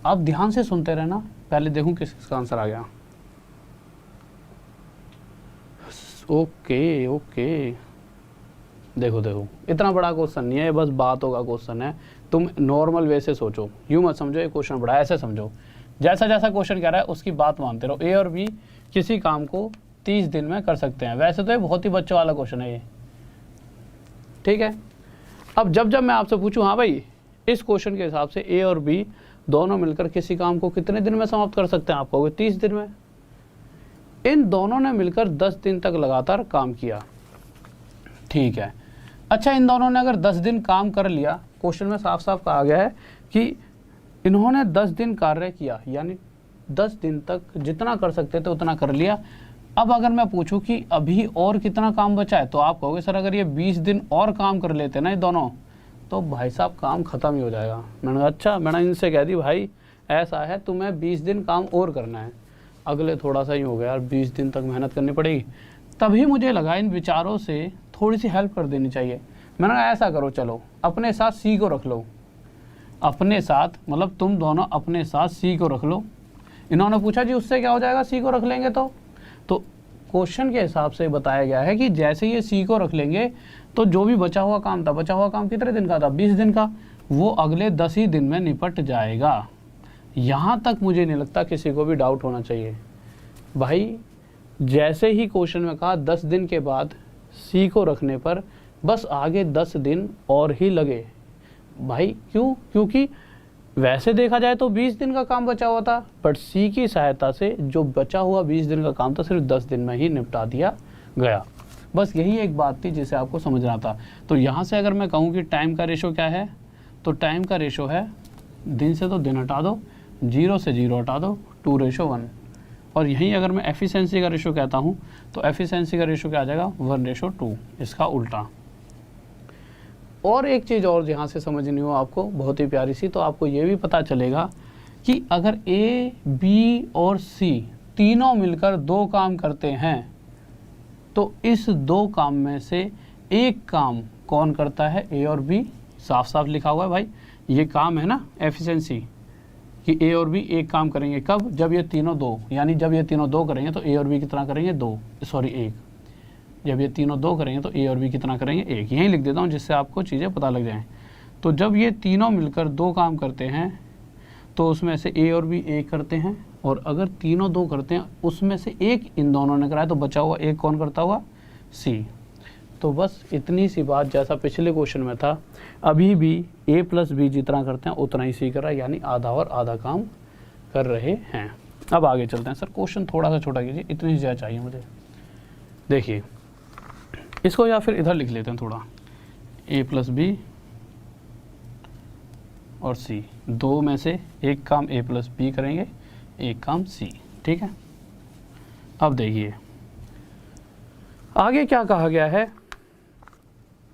Speaker 1: आप ध्यान से सुनते रहना, पहले देखूं किसका आंसर आ गया। ओके, देखो इतना बड़ा क्वेश्चन नहीं है, बस बातों का क्वेश्चन है। तुम नॉर्मल वे से सोचो, यूं मत समझो ये क्वेश्चन बड़ा, ऐसे समझो। जैसा जैसा क्वेश्चन कह रहा है उसकी बात मानते रहो। ए और बी किसी काम को 30 दिन में कर सकते हैं। वैसे तो ये बहुत ही बच्चों वाला क्वेश्चन है ये। ठीक है, अब जब मैं आपसे पूछूं, हाँ भाई इस क्वेश्चन के हिसाब से ए और बी दोनों मिलकर किसी काम को कितने दिन में समाप्त कर सकते हैं? आप कहोगे 30 दिन में। इन दोनों ने मिलकर 10 दिन तक लगातार काम किया। ठीक है, अच्छा इन दोनों ने अगर 10 दिन काम कर लिया, क्वेश्चन में साफ साफ कहा गया है कि इन्होंने 10 दिन कार्य किया, यानी 10 दिन तक जितना कर सकते थे उतना कर लिया। अब अगर मैं पूछूं कि अभी और कितना काम बचा है, तो आप कहोगे सर अगर ये 20 दिन और काम कर लेते ना ये दोनों, तो भाई साहब काम ख़त्म ही हो जाएगा। मैंने कहा अच्छा, मैंने इनसे कह दी भाई ऐसा है तुम्हें 20 दिन काम और करना है। अगले थोड़ा सा ही हो गया यार, 20 दिन तक मेहनत करनी पड़ेगी। तभी मुझे लगा इन विचारों से थोड़ी सी हेल्प कर देनी चाहिए। मैंने कहा ऐसा करो, चलो अपने साथ सी को रख लो। अपने साथ मतलब तुम दोनों अपने साथ सी को रख लो। इन्होंने पूछा जी उससे क्या हो जाएगा, सी को रख लेंगे तो क्वेश्चन के हिसाब से बताया गया है कि जैसे ये सी को रख लेंगे तो जो भी बचा हुआ काम था, बचा हुआ काम कितने दिन का था? 20 दिन का, वो अगले 10 ही दिन में निपट जाएगा। यहाँ तक मुझे नहीं लगता किसी को भी डाउट होना चाहिए। भाई जैसे ही क्वेश्चन में कहा 10 दिन के बाद सी को रखने पर बस आगे 10 दिन और ही लगे। भाई क्यों? क्योंकि वैसे देखा जाए तो 20 दिन का काम बचा हुआ था, बट सी की सहायता से जो बचा हुआ 20 दिन का काम था सिर्फ 10 दिन में ही निपटा दिया गया। बस यही एक बात थी जिसे आपको समझना था। तो यहाँ से अगर मैं कहूँ कि टाइम का रेशो क्या है, तो टाइम का रेशो है, दिन से तो दिन हटा दो, 0 से 0 हटा दो, 2:1। और यहीं अगर मैं एफिशिएंसी का रेशो कहता हूँ तो एफिशिएंसी का रेशो क्या आ जाएगा? 1:2, इसका उल्टा। और एक चीज़ और यहाँ से समझनी हो आपको, बहुत ही प्यारी सी, तो आपको ये भी पता चलेगा कि अगर ए, बी और सी तीनों मिलकर 2 काम करते हैं तो इस 2 काम में से एक काम कौन करता है, ए और बी, साफ साफ लिखा हुआ है भाई, ये काम है ना एफिशिएंसी कि ए और बी एक काम करेंगे, कब, जब ये तीनों दो, यानी जब ये तीनों दो करेंगे तो ए और बी कितना करेंगे, दो, सॉरी एक, जब ये तीनों दो करेंगे तो ए और बी कितना करेंगे, एक। यहीं लिख देता हूँ जिससे आपको चीज़ें पता लग जाएं। तो जब ये तीनों मिलकर दो काम करते हैं तो उसमें से ए और बी एक करते हैं, और अगर तीनों दो करते हैं उसमें से एक इन दोनों ने कराया तो बचा हुआ एक कौन करता हुआ, सी। तो बस इतनी सी बात, जैसा पिछले क्वेश्चन में था, अभी भी ए प्लस बी जितना करते हैं उतना ही सी कर रहा है, यानी आधा और आधा काम कर रहे हैं। अब आगे चलते हैं। सर क्वेश्चन थोड़ा सा छोटा कीजिए, इतनी ज़्यादा चाहिए मुझे। देखिए इसको या फिर इधर लिख लेते हैं थोड़ा, ए प्लस बी और सी, दो में से एक काम ए प्लस बी करेंगे, एक काम सी, ठीक है। अब देखिए आगे क्या कहा गया है,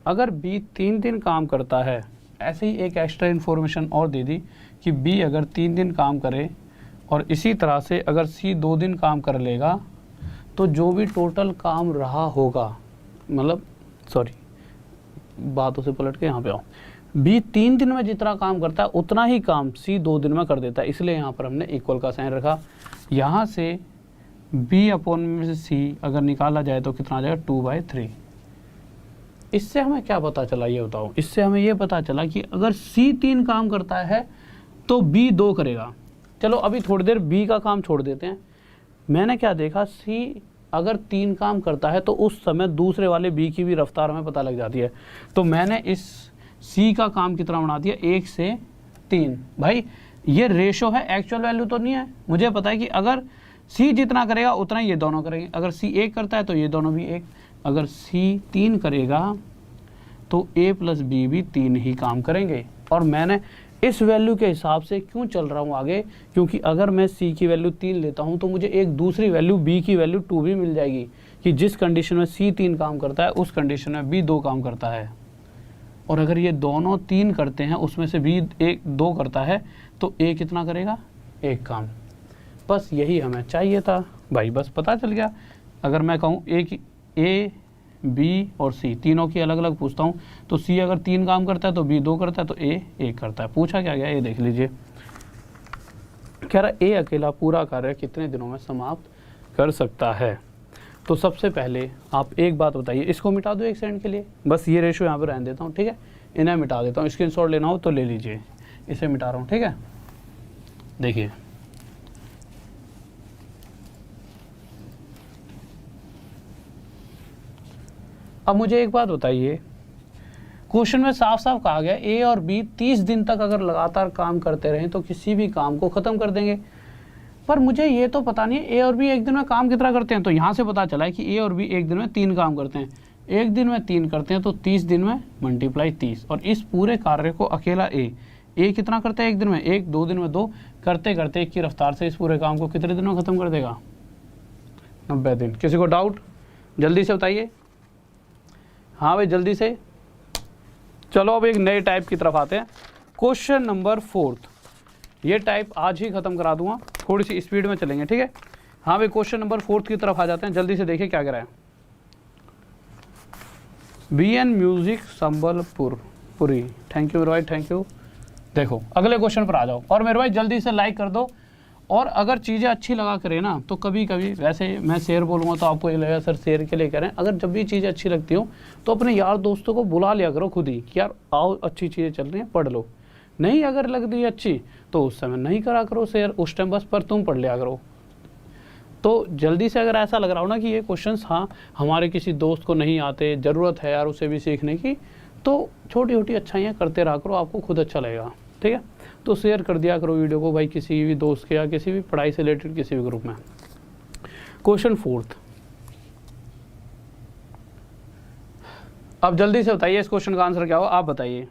Speaker 1: अगर बी 3 दिन काम करता है, ऐसे ही एक एक्स्ट्रा इन्फॉर्मेशन और दे दी कि बी अगर 3 दिन काम करे और इसी तरह से अगर सी 2 दिन काम कर लेगा तो जो भी टोटल काम रहा होगा, मतलब सॉरी बातों से पलट के यहाँ पे आओ, बी 3 दिन में जितना काम करता है उतना ही काम सी 2 दिन में कर देता है, इसलिए यहाँ पर हमने इक्वल का साइन रखा। यहाँ से बी अपॉन में सी अगर निकाला जाए तो कितना आ जाएगा, 2/3। इससे हमें क्या पता चला ये बताओ, इससे हमें ये पता चला कि अगर सी 3 काम करता है तो बी 2 करेगा। चलो अभी थोड़ी देर बी का काम छोड़ देते हैं। मैंने क्या देखा, सी अगर 3 काम करता है तो उस समय दूसरे वाले बी की भी रफ्तार हमें पता लग जाती है, तो मैंने इस सी का काम कितना बना दिया, 1 से 3। भाई ये रेशो है, एक्चुअल वैल्यू तो नहीं है। मुझे पता है कि अगर सी जितना करेगा उतना ही ये दोनों करेंगे, अगर सी 1 करता है तो ये दोनों भी 1, अगर सी 3 करेगा तो ए प्लस बी भी 3 ही काम करेंगे। और मैंने इस वैल्यू के हिसाब से क्यों चल रहा हूँ आगे, क्योंकि अगर मैं सी की वैल्यू 3 लेता हूँ तो मुझे एक दूसरी वैल्यू बी की वैल्यू 2 भी मिल जाएगी, कि जिस कंडीशन में सी 3 काम करता है उस कंडीशन में बी 2 काम करता है। और अगर ये दोनों 3 करते हैं उसमें से बी 2 करता है तो ए कितना करेगा, 1 काम। बस यही हमें चाहिए था भाई, बस पता चल गया। अगर मैं कहूँ ए बी और सी तीनों की अलग अलग पूछता हूँ तो सी अगर 3 काम करता है तो बी 2 करता है तो ए 1 करता है। पूछा क्या गया ये देख लीजिए, कह रहा ए अकेला पूरा कार्य कितने दिनों में समाप्त कर सकता है। तो सबसे पहले आप एक बात बताइए, इसको मिटा दो 1 सेकंड के लिए, बस ये रेशो यहाँ पर रहने देता हूँ, ठीक है, इन्हें मिटा देता हूँ। स्क्रीनशॉट लेना हो तो ले लीजिए, इसे मिटा रहा हूँ, ठीक है। देखिए अब मुझे एक बात बताइए, क्वेश्चन में साफ साफ कहा गया ए और बी 30 दिन तक अगर लगातार काम करते रहें तो किसी भी काम को ख़त्म कर देंगे, पर मुझे ये तो पता नहीं है ए और बी एक दिन में काम कितना करते हैं। तो यहाँ से पता चला है कि ए और बी एक दिन में 3 काम करते हैं, एक दिन में 3 करते हैं तो 30 दिन में मल्टीप्लाई 30, और इस पूरे कार्य को अकेला ए कितना करता है एक दिन में, 1, 2 दिन में 2, करते करते एक की रफ्तार से इस पूरे काम को कितने दिनों में ख़त्म कर देगा, 90 दिन। किसी को डाउट, जल्दी से बताइए। हाँ भाई जल्दी से। चलो अब एक नए टाइप की तरफ आते हैं, क्वेश्चन नंबर 4। ये टाइप आज ही ख़त्म करा दूंगा, थोड़ी सी स्पीड में चलेंगे, ठीक है। हाँ भाई क्वेश्चन नंबर 4 की तरफ आ जाते हैं, जल्दी से देखिए क्या कह रहा है। BN music Sambalpuri, thank you मेरे भाई, थैंक यू। देखो अगले क्वेश्चन पर आ जाओ, और मेरे भाई जल्दी से लाइक कर दो, और अगर चीज़ें अच्छी लगा करें ना तो कभी कभी, वैसे मैं शेर बोलूँगा तो आपको ये लगेगा सर शेर के लिए कह रहे हैं, अगर जब भी चीज़ें अच्छी लगती हो तो अपने यार दोस्तों को बुला लिया करो खुद ही कि यार आओ अच्छी चीज़ें चल रही हैं पढ़ लो। नहीं अगर लगती है अच्छी तो उस समय नहीं करा करो शेयर, उस टाइम बस पर तुम पढ़ लिया करो। तो जल्दी से अगर ऐसा लग रहा हो ना कि ये क्वेश्चंस हाँ हमारे किसी दोस्त को नहीं आते, ज़रूरत है यार उसे भी सीखने की, तो छोटी छोटी अच्छाइयाँ करते रहा करो, आपको खुद अच्छा लगेगा, ठीक है। तो शेयर कर दिया करो वीडियो को भाई किसी भी दोस्त के या किसी भी पढ़ाई से रिलेटेड किसी भी ग्रुप में। क्वेश्चन 4, अब जल्दी से बताइए इस क्वेश्चन का आंसर क्या होगा, आप बताइए।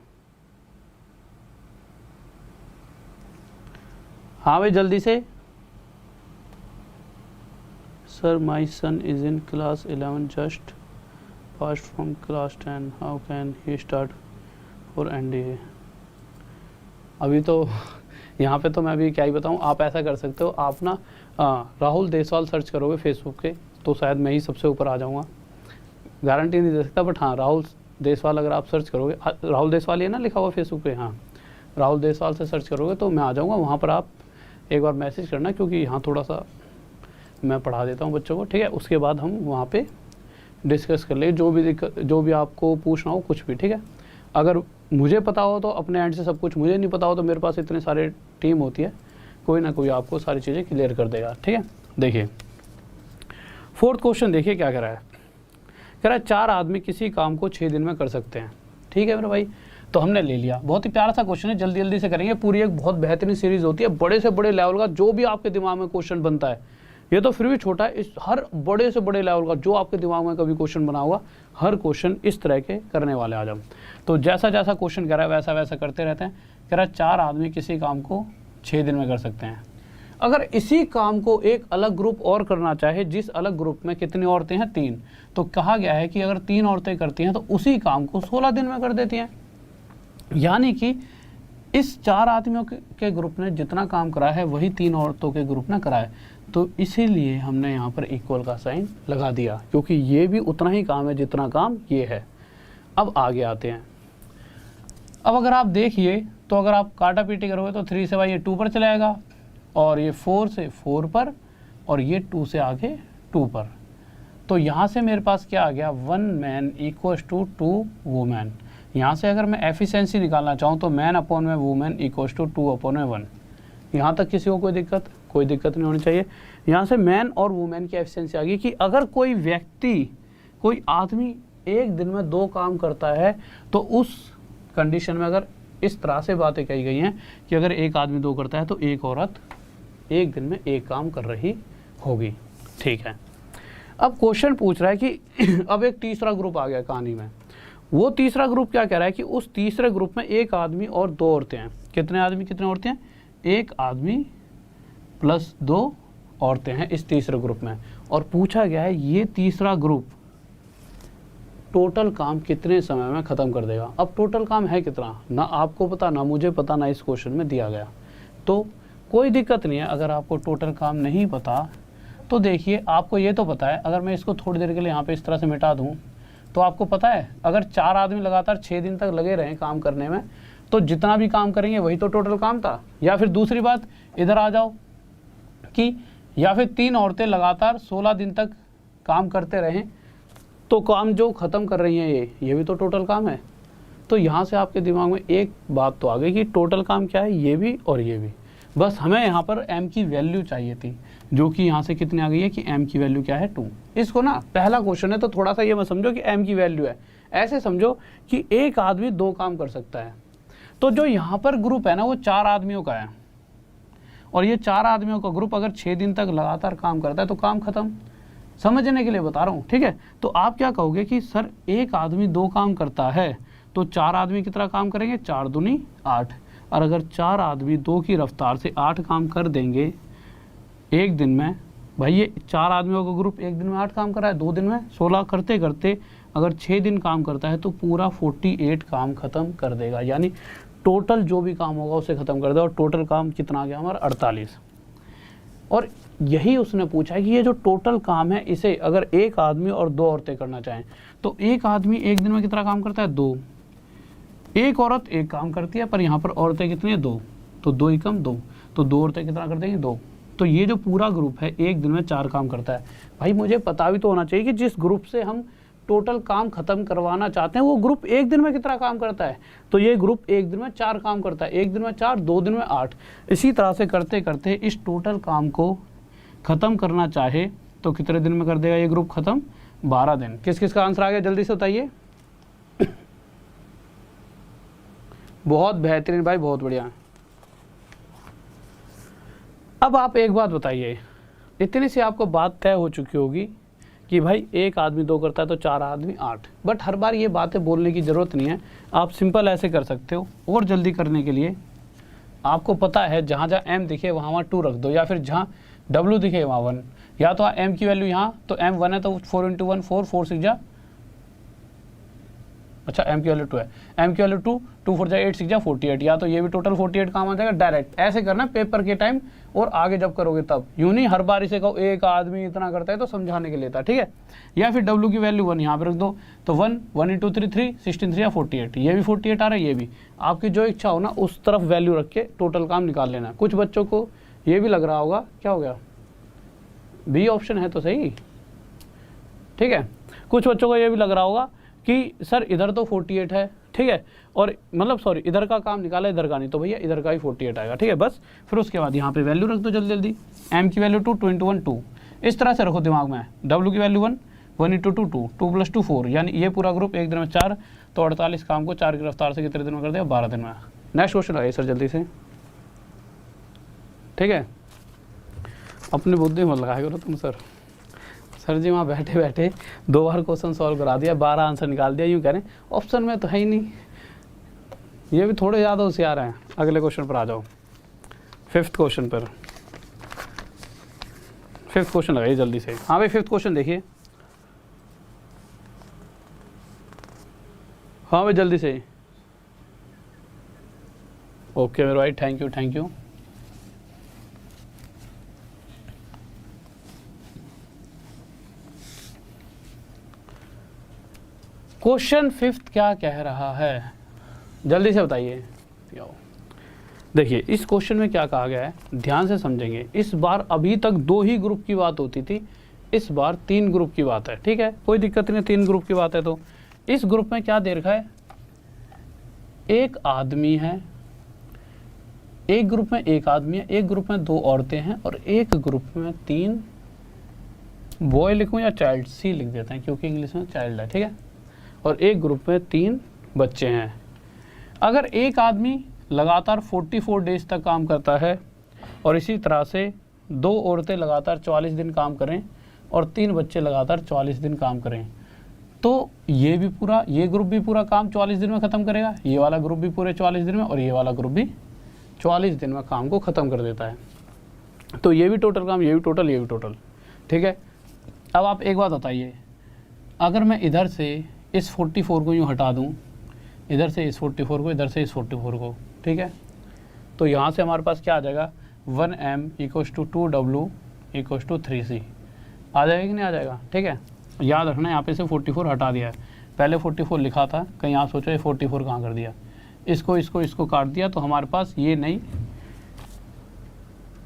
Speaker 1: हाँ भाई जल्दी से। Sir my son is in class 11 just passed from class 10, how can he start for NDA। अभी तो यहाँ पे तो मैं अभी क्या ही बताऊँ, आप ऐसा कर सकते हो, आप ना राहुल देसवाल सर्च करोगे फेसबुक के तो शायद मैं ही सबसे ऊपर आ जाऊँगा, गारंटी नहीं दे सकता, बट हाँ राहुल देसवाल अगर आप सर्च करोगे, राहुल देसवाल ये ना लिखा हुआ फेसबुक पे, हाँ राहुल देसवाल से सर्च करोगे तो मैं आ जाऊँगा। वहाँ पर आप एक बार मैसेज करना, क्योंकि यहाँ थोड़ा सा मैं पढ़ा देता हूँ बच्चों को, ठीक है। उसके बाद हम वहाँ पे डिस्कस कर ले, जो भी दिक्कत, जो भी आपको पूछना हो कुछ भी, ठीक है। अगर मुझे पता हो तो अपने एंड से सब कुछ, मुझे नहीं पता हो तो मेरे पास इतने सारे टीम होती है, कोई ना कोई आपको सारी चीज़ें क्लियर कर देगा, ठीक है। देखिए 4th क्वेश्चन देखिए क्या कह रहा है। कह रहा है 4 आदमी किसी काम को 6 दिन में कर सकते हैं, ठीक है मेरे भाई। तो हमने ले लिया, बहुत ही प्यारा सा क्वेश्चन है, जल्दी जल्दी से करेंगे। पूरी एक बहुत बेहतरीन सीरीज होती है, बड़े से बड़े लेवल का जो भी आपके दिमाग में क्वेश्चन बनता है, ये तो फिर भी छोटा है, इस हर बड़े से बड़े लेवल का जो आपके दिमाग में कभी क्वेश्चन बना होगा, हर क्वेश्चन इस तरह के करने वाले आज हम। तो जैसा जैसा क्वेश्चन कह रहा है वैसा वैसा करते रहते हैं। कह रहा है 4 आदमी किसी काम को 6 दिन में कर सकते हैं। अगर इसी काम को एक अलग ग्रुप और करना चाहे, जिस अलग ग्रुप में कितनी औरतें हैं 3, तो कहा गया है कि अगर 3 औरतें करती हैं तो उसी काम को 16 दिन में कर देती हैं। यानी कि इस 4 आदमियों के ग्रुप ने जितना काम करा है वही 3 औरतों के ग्रुप ने करा है। तो इसीलिए हमने यहाँ पर इक्वल का साइन लगा दिया, क्योंकि ये भी उतना ही काम है जितना काम ये है। अब आगे आते हैं। अब अगर आप देखिए तो अगर आप काटा पीटी करोगे तो 3 से भाई ये 2 पर चला जाएगा, और ये 4 से 4 पर, और ये 2 से आगे 2 पर। तो यहाँ से मेरे पास क्या आ गया, 1 मैन इक्वल्स टू 2 वुमेन। यहाँ से अगर मैं एफिशिएंसी निकालना चाहूँ तो मैन अपॉन में वुमेन इक्वल्स टू 2 अपॉन में 1। यहाँ तक किसी को कोई दिक्कत नहीं होनी चाहिए। यहाँ से मैन और वुमेन की एफिशिएंसी आ गई कि अगर कोई व्यक्ति, कोई आदमी एक दिन में 2 काम करता है, तो उस कंडीशन में अगर इस तरह से बातें कही गई हैं कि अगर एक आदमी 2 करता है तो एक औरत एक दिन में 1 काम कर रही होगी, ठीक है। अब क्वेश्चन पूछ रहा है कि अब एक तीसरा ग्रुप आ गया कहानी में। वो तीसरा ग्रुप क्या कह रहा है कि उस तीसरे ग्रुप में 1 आदमी और 2 औरतें हैं। कितने आदमी कितने औरतें हैं? 1 आदमी प्लस 2 औरतें हैं इस तीसरे ग्रुप में। और पूछा गया है ये तीसरा ग्रुप टोटल काम कितने समय में ख़त्म कर देगा। अब टोटल काम है कितना, ना आपको पता, ना मुझे पता, ना इस क्वेश्चन में दिया गया। तो कोई दिक्कत नहीं है अगर आपको टोटल काम नहीं पता। तो देखिए आपको ये तो पता है, अगर मैं इसको थोड़ी देर के लिए यहाँ पे इस तरह से मिटा दूँ तो आपको पता है अगर 4 आदमी लगातार 6 दिन तक लगे रहें काम करने में, तो जितना भी काम करेंगे वही तो टोटल काम था। या फिर दूसरी बात, इधर आ जाओ कि या फिर 3 औरतें लगातार 16 दिन तक काम करते रहें, तो काम जो ख़त्म कर रही हैं ये भी तो टोटल काम है। तो यहाँ से आपके दिमाग में एक बात तो आ गई कि टोटल काम क्या है, ये भी और ये भी। बस हमें यहाँ पर m की वैल्यू चाहिए थी, जो कि यहाँ से कितनी आ गई है कि m की वैल्यू क्या है 2। इसको ना पहला क्वेश्चन है तो थोड़ा सा ये मत समझो कि m की वैल्यू है, ऐसे समझो कि एक आदमी 2 काम कर सकता है। तो जो यहाँ पर ग्रुप है ना वो 4 आदमियों का है, और ये 4 आदमियों का ग्रुप अगर 6 दिन तक लगातार काम करता है तो काम खत्म। समझने के लिए बता रहा हूँ, ठीक है। तो आप क्या कहोगे कि सर एक आदमी 2 काम करता है तो 4 आदमी कितना काम करेंगे, 4 दूनी 8। और अगर 4 आदमी 2 की रफ्तार से 8 काम कर देंगे एक दिन में, भाई ये 4 आदमियों का ग्रुप एक दिन में 8 काम कर रहा है, 2 दिन में 16 करते करते अगर 6 दिन काम करता है तो पूरा 48 काम खत्म कर देगा। यानी टोटल जो भी काम होगा उसे ख़त्म कर देगा। और टोटल काम कितना आ गया हमारा 48। और यही उसने पूछा है कि ये जो टोटल काम है इसे अगर एक आदमी और 2 औरतें करना चाहें तो एक आदमी एक दिन में कितना काम करता है, 2। एक औरत 1 काम करती है, पर यहाँ पर औरतें कितनी है, 2। तो 2 ही कम 2, तो 2 औरतें कितना कर देंगी, 2। तो ये जो पूरा ग्रुप है एक दिन में 4 काम करता है। भाई मुझे पता भी तो होना चाहिए कि जिस ग्रुप से हम टोटल काम खत्म करवाना चाहते हैं वो ग्रुप एक दिन में कितना काम करता है। तो ये ग्रुप एक दिन में 4 काम करता है, एक दिन में 4, 2 दिन में 8। इसी तरह से करते करते इस टोटल काम को ख़त्म करना चाहे तो कितने दिन में कर देगा ये ग्रुप ख़त्म, 12 दिन। किस किस का आंसर आ गया जल्दी से बताइए। बहुत बेहतरीन भाई, बहुत बढ़िया। अब आप एक बात बताइए, इतनी सी आपको बात तय हो चुकी होगी कि भाई एक आदमी 2 करता है तो 4 आदमी 8। बट हर बार ये बातें बोलने की ज़रूरत नहीं है, आप सिंपल ऐसे कर सकते हो। और जल्दी करने के लिए आपको पता है जहाँ जहाँ m दिखे वहाँ 2 रख दो, या फिर जहाँ w दिखे वहाँ 1। या तो m की वैल्यू यहाँ, तो m 1 है तो 4 × 1 4, 4 6 जा अच्छा m की वैल्यू 2 है, m की वैल्यू 2, 2 4 जा 8 6 जा 48, या तो ये भी टोटल 48 काम आ जाएगा। डायरेक्ट ऐसे करना पेपर के टाइम और आगे जब करोगे तब, यूं नहीं हर बार इसे कहो एक आदमी इतना करता है तो समझाने के लिए था, ठीक है। या फिर w की वैल्यू 1 यहाँ पे रख दो, तो 1 1 इंटू 3 3 16 3 या 48, ये भी 48 आ रहा है, ये भी आपकी जो इच्छा हो ना उस तरफ वैल्यू रख के टोटल काम निकाल लेना। कुछ बच्चों को ये भी लग रहा होगा, क्या हो गया, बी ऑप्शन है तो सही, ठीक है। कुछ बच्चों को ये भी लग रहा होगा कि सर इधर तो 48 है, ठीक है, और मतलब सॉरी इधर का काम निकाला इधर का नहीं, तो भैया इधर का ही 48 आएगा, ठीक है। बस फिर उसके बाद यहाँ पे वैल्यू रख दो जल्दी जल्दी। m की वैल्यू 2, 2 इंटू 1 2, इस तरह से रखो दिमाग में। w की वैल्यू 1, 1 इंटू 2 2, 2 प्लस 2 4, यानी ये पूरा ग्रुप एक दिन में 4, तो 48 काम को 4 की रफ्तार से कितने दिन में कर दिया, 12 दिन में। नेक्स्ट क्वेश्चन लगाइए सर जल्दी से, ठीक है। अपनी बुद्धि मत लगाया करो तुम सर जी वहाँ बैठे बैठे 2 बार क्वेश्चन सॉल्व करा दिया, 12 आंसर निकाल दिया, यूँ कह रहे हैं ऑप्शन में तो है ही नहीं। ये भी थोड़े ज़्यादा होशियार हैं। अगले क्वेश्चन पर आ जाओ, 5th क्वेश्चन पर। 5th क्वेश्चन लगाइए जल्दी से। हाँ भाई 5th क्वेश्चन देखिए, हाँ भाई जल्दी से। ओके मेरे भाई, thank you thank you. Question 5th क्या कह रहा है, जल्दी से बताइए। देखिए इस क्वेश्चन में क्या कहा गया है, ध्यान से समझेंगे। इस बार अभी तक 2 ही ग्रुप की बात होती थी, इस बार 3 ग्रुप की बात है, ठीक है, कोई दिक्कत नहीं, 3 ग्रुप की बात है। तो इस ग्रुप में क्या दे रखा है, एक आदमी है, एक ग्रुप में एक आदमी है, एक ग्रुप में 2 औरतें हैं, और एक ग्रुप में 3 बॉय लिखूं या चाइल्ड, सी लिख देते हैं क्योंकि इंग्लिश में चाइल्ड है, ठीक है, और एक ग्रुप में 3 बच्चे हैं। अगर एक आदमी लगातार 44 डेज तक काम करता है और इसी तरह से 2 औरतें लगातार 44 दिन काम करें और 3 बच्चे लगातार 44 दिन काम करें, तो ये ग्रुप भी पूरा काम 44 दिन में ख़त्म करेगा, ये वाला ग्रुप भी पूरे 44 दिन में, और ये वाला ग्रुप भी 44 दिन में काम को ख़त्म कर देता है। तो ये भी टोटल काम, ये भी टोटल, ये भी टोटल, ठीक है। अब आप एक बात बताइए, अगर मैं इधर से इस 44 को यूँ हटा दूँ, इधर से इस 44 को, इधर से इस 44 को, ठीक है, तो यहाँ से हमारे पास क्या आ जाएगा, 1m = 2w = 3c आ जाएगा कि नहीं आ जाएगा, ठीक है। याद रखना यहाँ पे से 44 हटा दिया है, पहले 44 लिखा था, कहीं आप सोचो ये 44 कहाँ कर दिया, इसको काट दिया, तो हमारे पास ये नई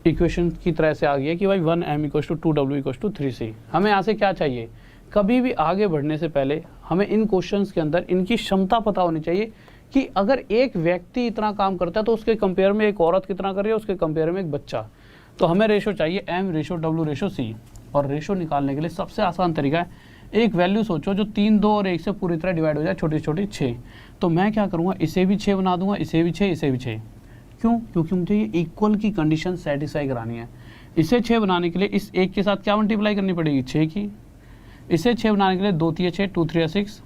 Speaker 1: इक्वेशन की तरह से आ गया कि भाई 1m = 2w = 3c। हमें यहाँ से क्या चाहिए, कभी भी आगे बढ़ने से पहले हमें इन क्वेश्चंस के अंदर इनकी क्षमता पता होनी चाहिए कि अगर एक व्यक्ति इतना काम करता है तो उसके कंपेयर में एक औरत कितना कर रही है, उसके कंपेयर में एक बच्चा। तो हमें रेशो चाहिए m/w/c, और रेशो निकालने के लिए सबसे आसान तरीका है, एक वैल्यू सोचो जो 3 2 और 1 से पूरी तरह डिवाइड हो जाए, छोटी छोटी 6। तो मैं क्या करूँगा, इसे भी 6 बना दूंगा, इसे भी 6, इसे भी 6। क्यों, क्योंकि मुझे ये इक्वल की कंडीशन सेटिस्फाई करानी है। इसे 6 बनाने के लिए इस 1 के साथ क्या मल्टीप्लाई करनी पड़ेगी, 6 की। इसे 6 बनाने के लिए 2 3 6, 2 3 6।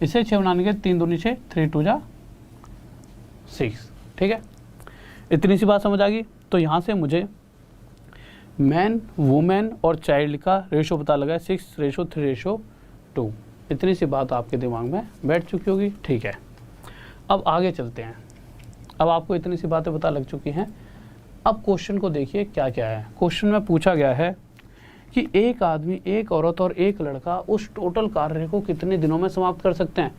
Speaker 1: इसे 6 बनाने के लिए 3 2 6, 3 2 6, ठीक है। इतनी सी बात समझ आ गई। तो यहाँ से मुझे मैन, वुमेन और चाइल्ड का रेशो पता लगा, 6:3:2। इतनी सी बात आपके दिमाग में बैठ चुकी होगी, ठीक है। अब आगे चलते हैं। अब आपको इतनी सी बातें पता लग चुकी हैं। अब क्वेश्चन को देखिए क्या क्या है। क्वेश्चन में पूछा गया है कि एक आदमी, एक औरत और एक लड़का उस टोटल कार्य को कितने दिनों में समाप्त कर सकते हैं।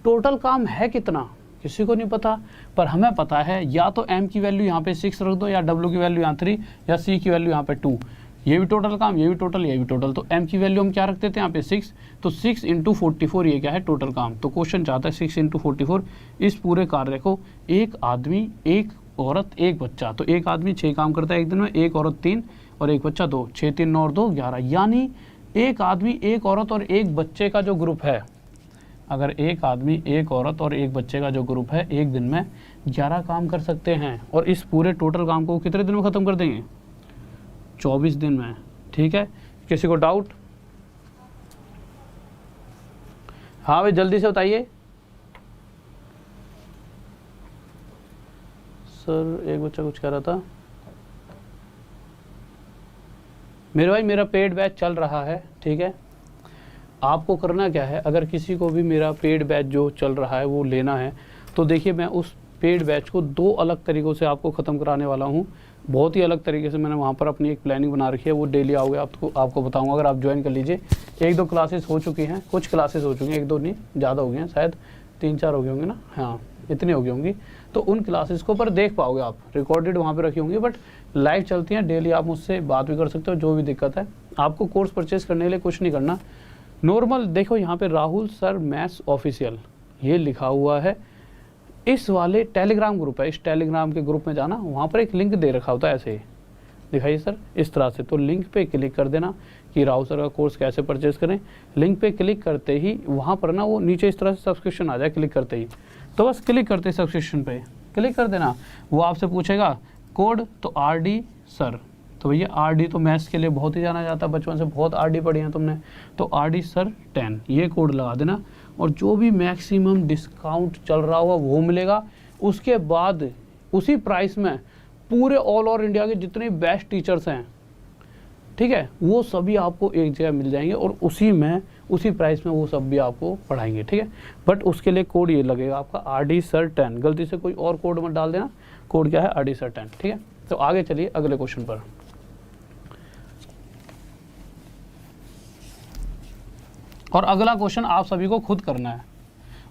Speaker 1: टोटल काम है कितना किसी को नहीं पता, पर हमें पता है या तो m की वैल्यू यहाँ पे 6 रख दो, या w की वैल्यू यहाँ 3, या c की वैल्यू यहाँ पे 2। ये भी टोटल काम, ये भी टोटल, ये भी टोटल। तो m की वैल्यू हम क्या रखते थे यहाँ पे 6, तो 6 × 44 ये क्या है, टोटल काम। तो क्वेश्चन चाहता है 6 × 44 इस पूरे कार्य को एक आदमी, एक औरत, एक बच्चा। तो एक आदमी 6 काम करता है एक दिन में, एक औरत 3 और एक बच्चा 2। 6 3 9 और 2 11, यानी एक आदमी, एक औरत और एक बच्चे का जो ग्रुप है, अगर एक आदमी, एक औरत और एक बच्चे का जो ग्रुप है, एक दिन में 11 काम कर सकते हैं। और इस पूरे टोटल काम को कितने दिन में ख़त्म कर देंगे, 24 दिन में, ठीक है। किसी को डाउट? हाँ भाई जल्दी से बताइए। सर एक बच्चा कुछ कह रहा था। मेरे भाई मेरा पेड बैच चल रहा है, ठीक है। आपको करना क्या है, अगर किसी को भी मेरा पेड बैच जो चल रहा है वो लेना है तो देखिए मैं उस पेड बैच को 2 अलग तरीक़ों से आपको ख़त्म कराने वाला हूँ। बहुत ही अलग तरीके से मैंने वहाँ पर अपनी एक प्लानिंग बना रखी है, वो डेली आओगे आपको बताऊँगा। अगर आप ज्वाइन कर लीजिए, 1-2 क्लासेस हो चुकी हैं, कुछ क्लासेस हो चुकी हैं, 1-2 नहीं ज़्यादा हो गए हैं, शायद 3-4 हो गए होंगे ना, हाँ इतनी हो गई होंगी। तो उन क्लासेस को पर देख पाओगे आप, रिकॉर्डेड वहाँ पर रखी होंगी, बट लाइव चलती हैं डेली। आप मुझसे बात भी कर सकते हो, जो भी दिक्कत है। आपको कोर्स परचेज करने के लिए कुछ नहीं करना, नॉर्मल देखो यहाँ पे राहुल सर मैथ्स ऑफिशियल ये लिखा हुआ है, इस वाले टेलीग्राम ग्रुप है, इस टेलीग्राम के ग्रुप में जाना, वहाँ पर एक लिंक दे रखा होता है, ऐसे ही दिखाइए सर इस तरह से। तो लिंक पे क्लिक कर देना कि राहुल सर का कोर्स कैसे परचेज करें। लिंक पे क्लिक करते ही वहाँ पर ना वो नीचे इस तरह से सब्सक्रिप्शन आ जाए, क्लिक करते ही, तो बस क्लिक करते ही सब्सक्रिप्शन पे क्लिक कर देना। वो आपसे पूछेगा कोड, तो RD सर, तो भैया RD तो मैथ्स के लिए बहुत ही जाना जाता है, बचपन से बहुत RD पढ़ी हैं तुमने, तो RD सर 10 ये कोड लगा देना, और जो भी मैक्सिमम डिस्काउंट चल रहा होगा वो मिलेगा। उसके बाद उसी प्राइस में पूरे ऑल ओवर इंडिया के जितने बेस्ट टीचर्स हैं, ठीक है, वो सभी आपको एक जगह मिल जाएंगे, और उसी प्राइस में वो सब भी आपको पढ़ाएंगे, ठीक है। बट उसके लिए कोड ये लगेगा आपका RD सर 10, गलती से कोई और कोड मत डाल देना। कोड क्या है, RD सर 10, ठीक है। तो आगे चलिए अगले क्वेश्चन पर। और अगला क्वेश्चन आप सभी को खुद करना है।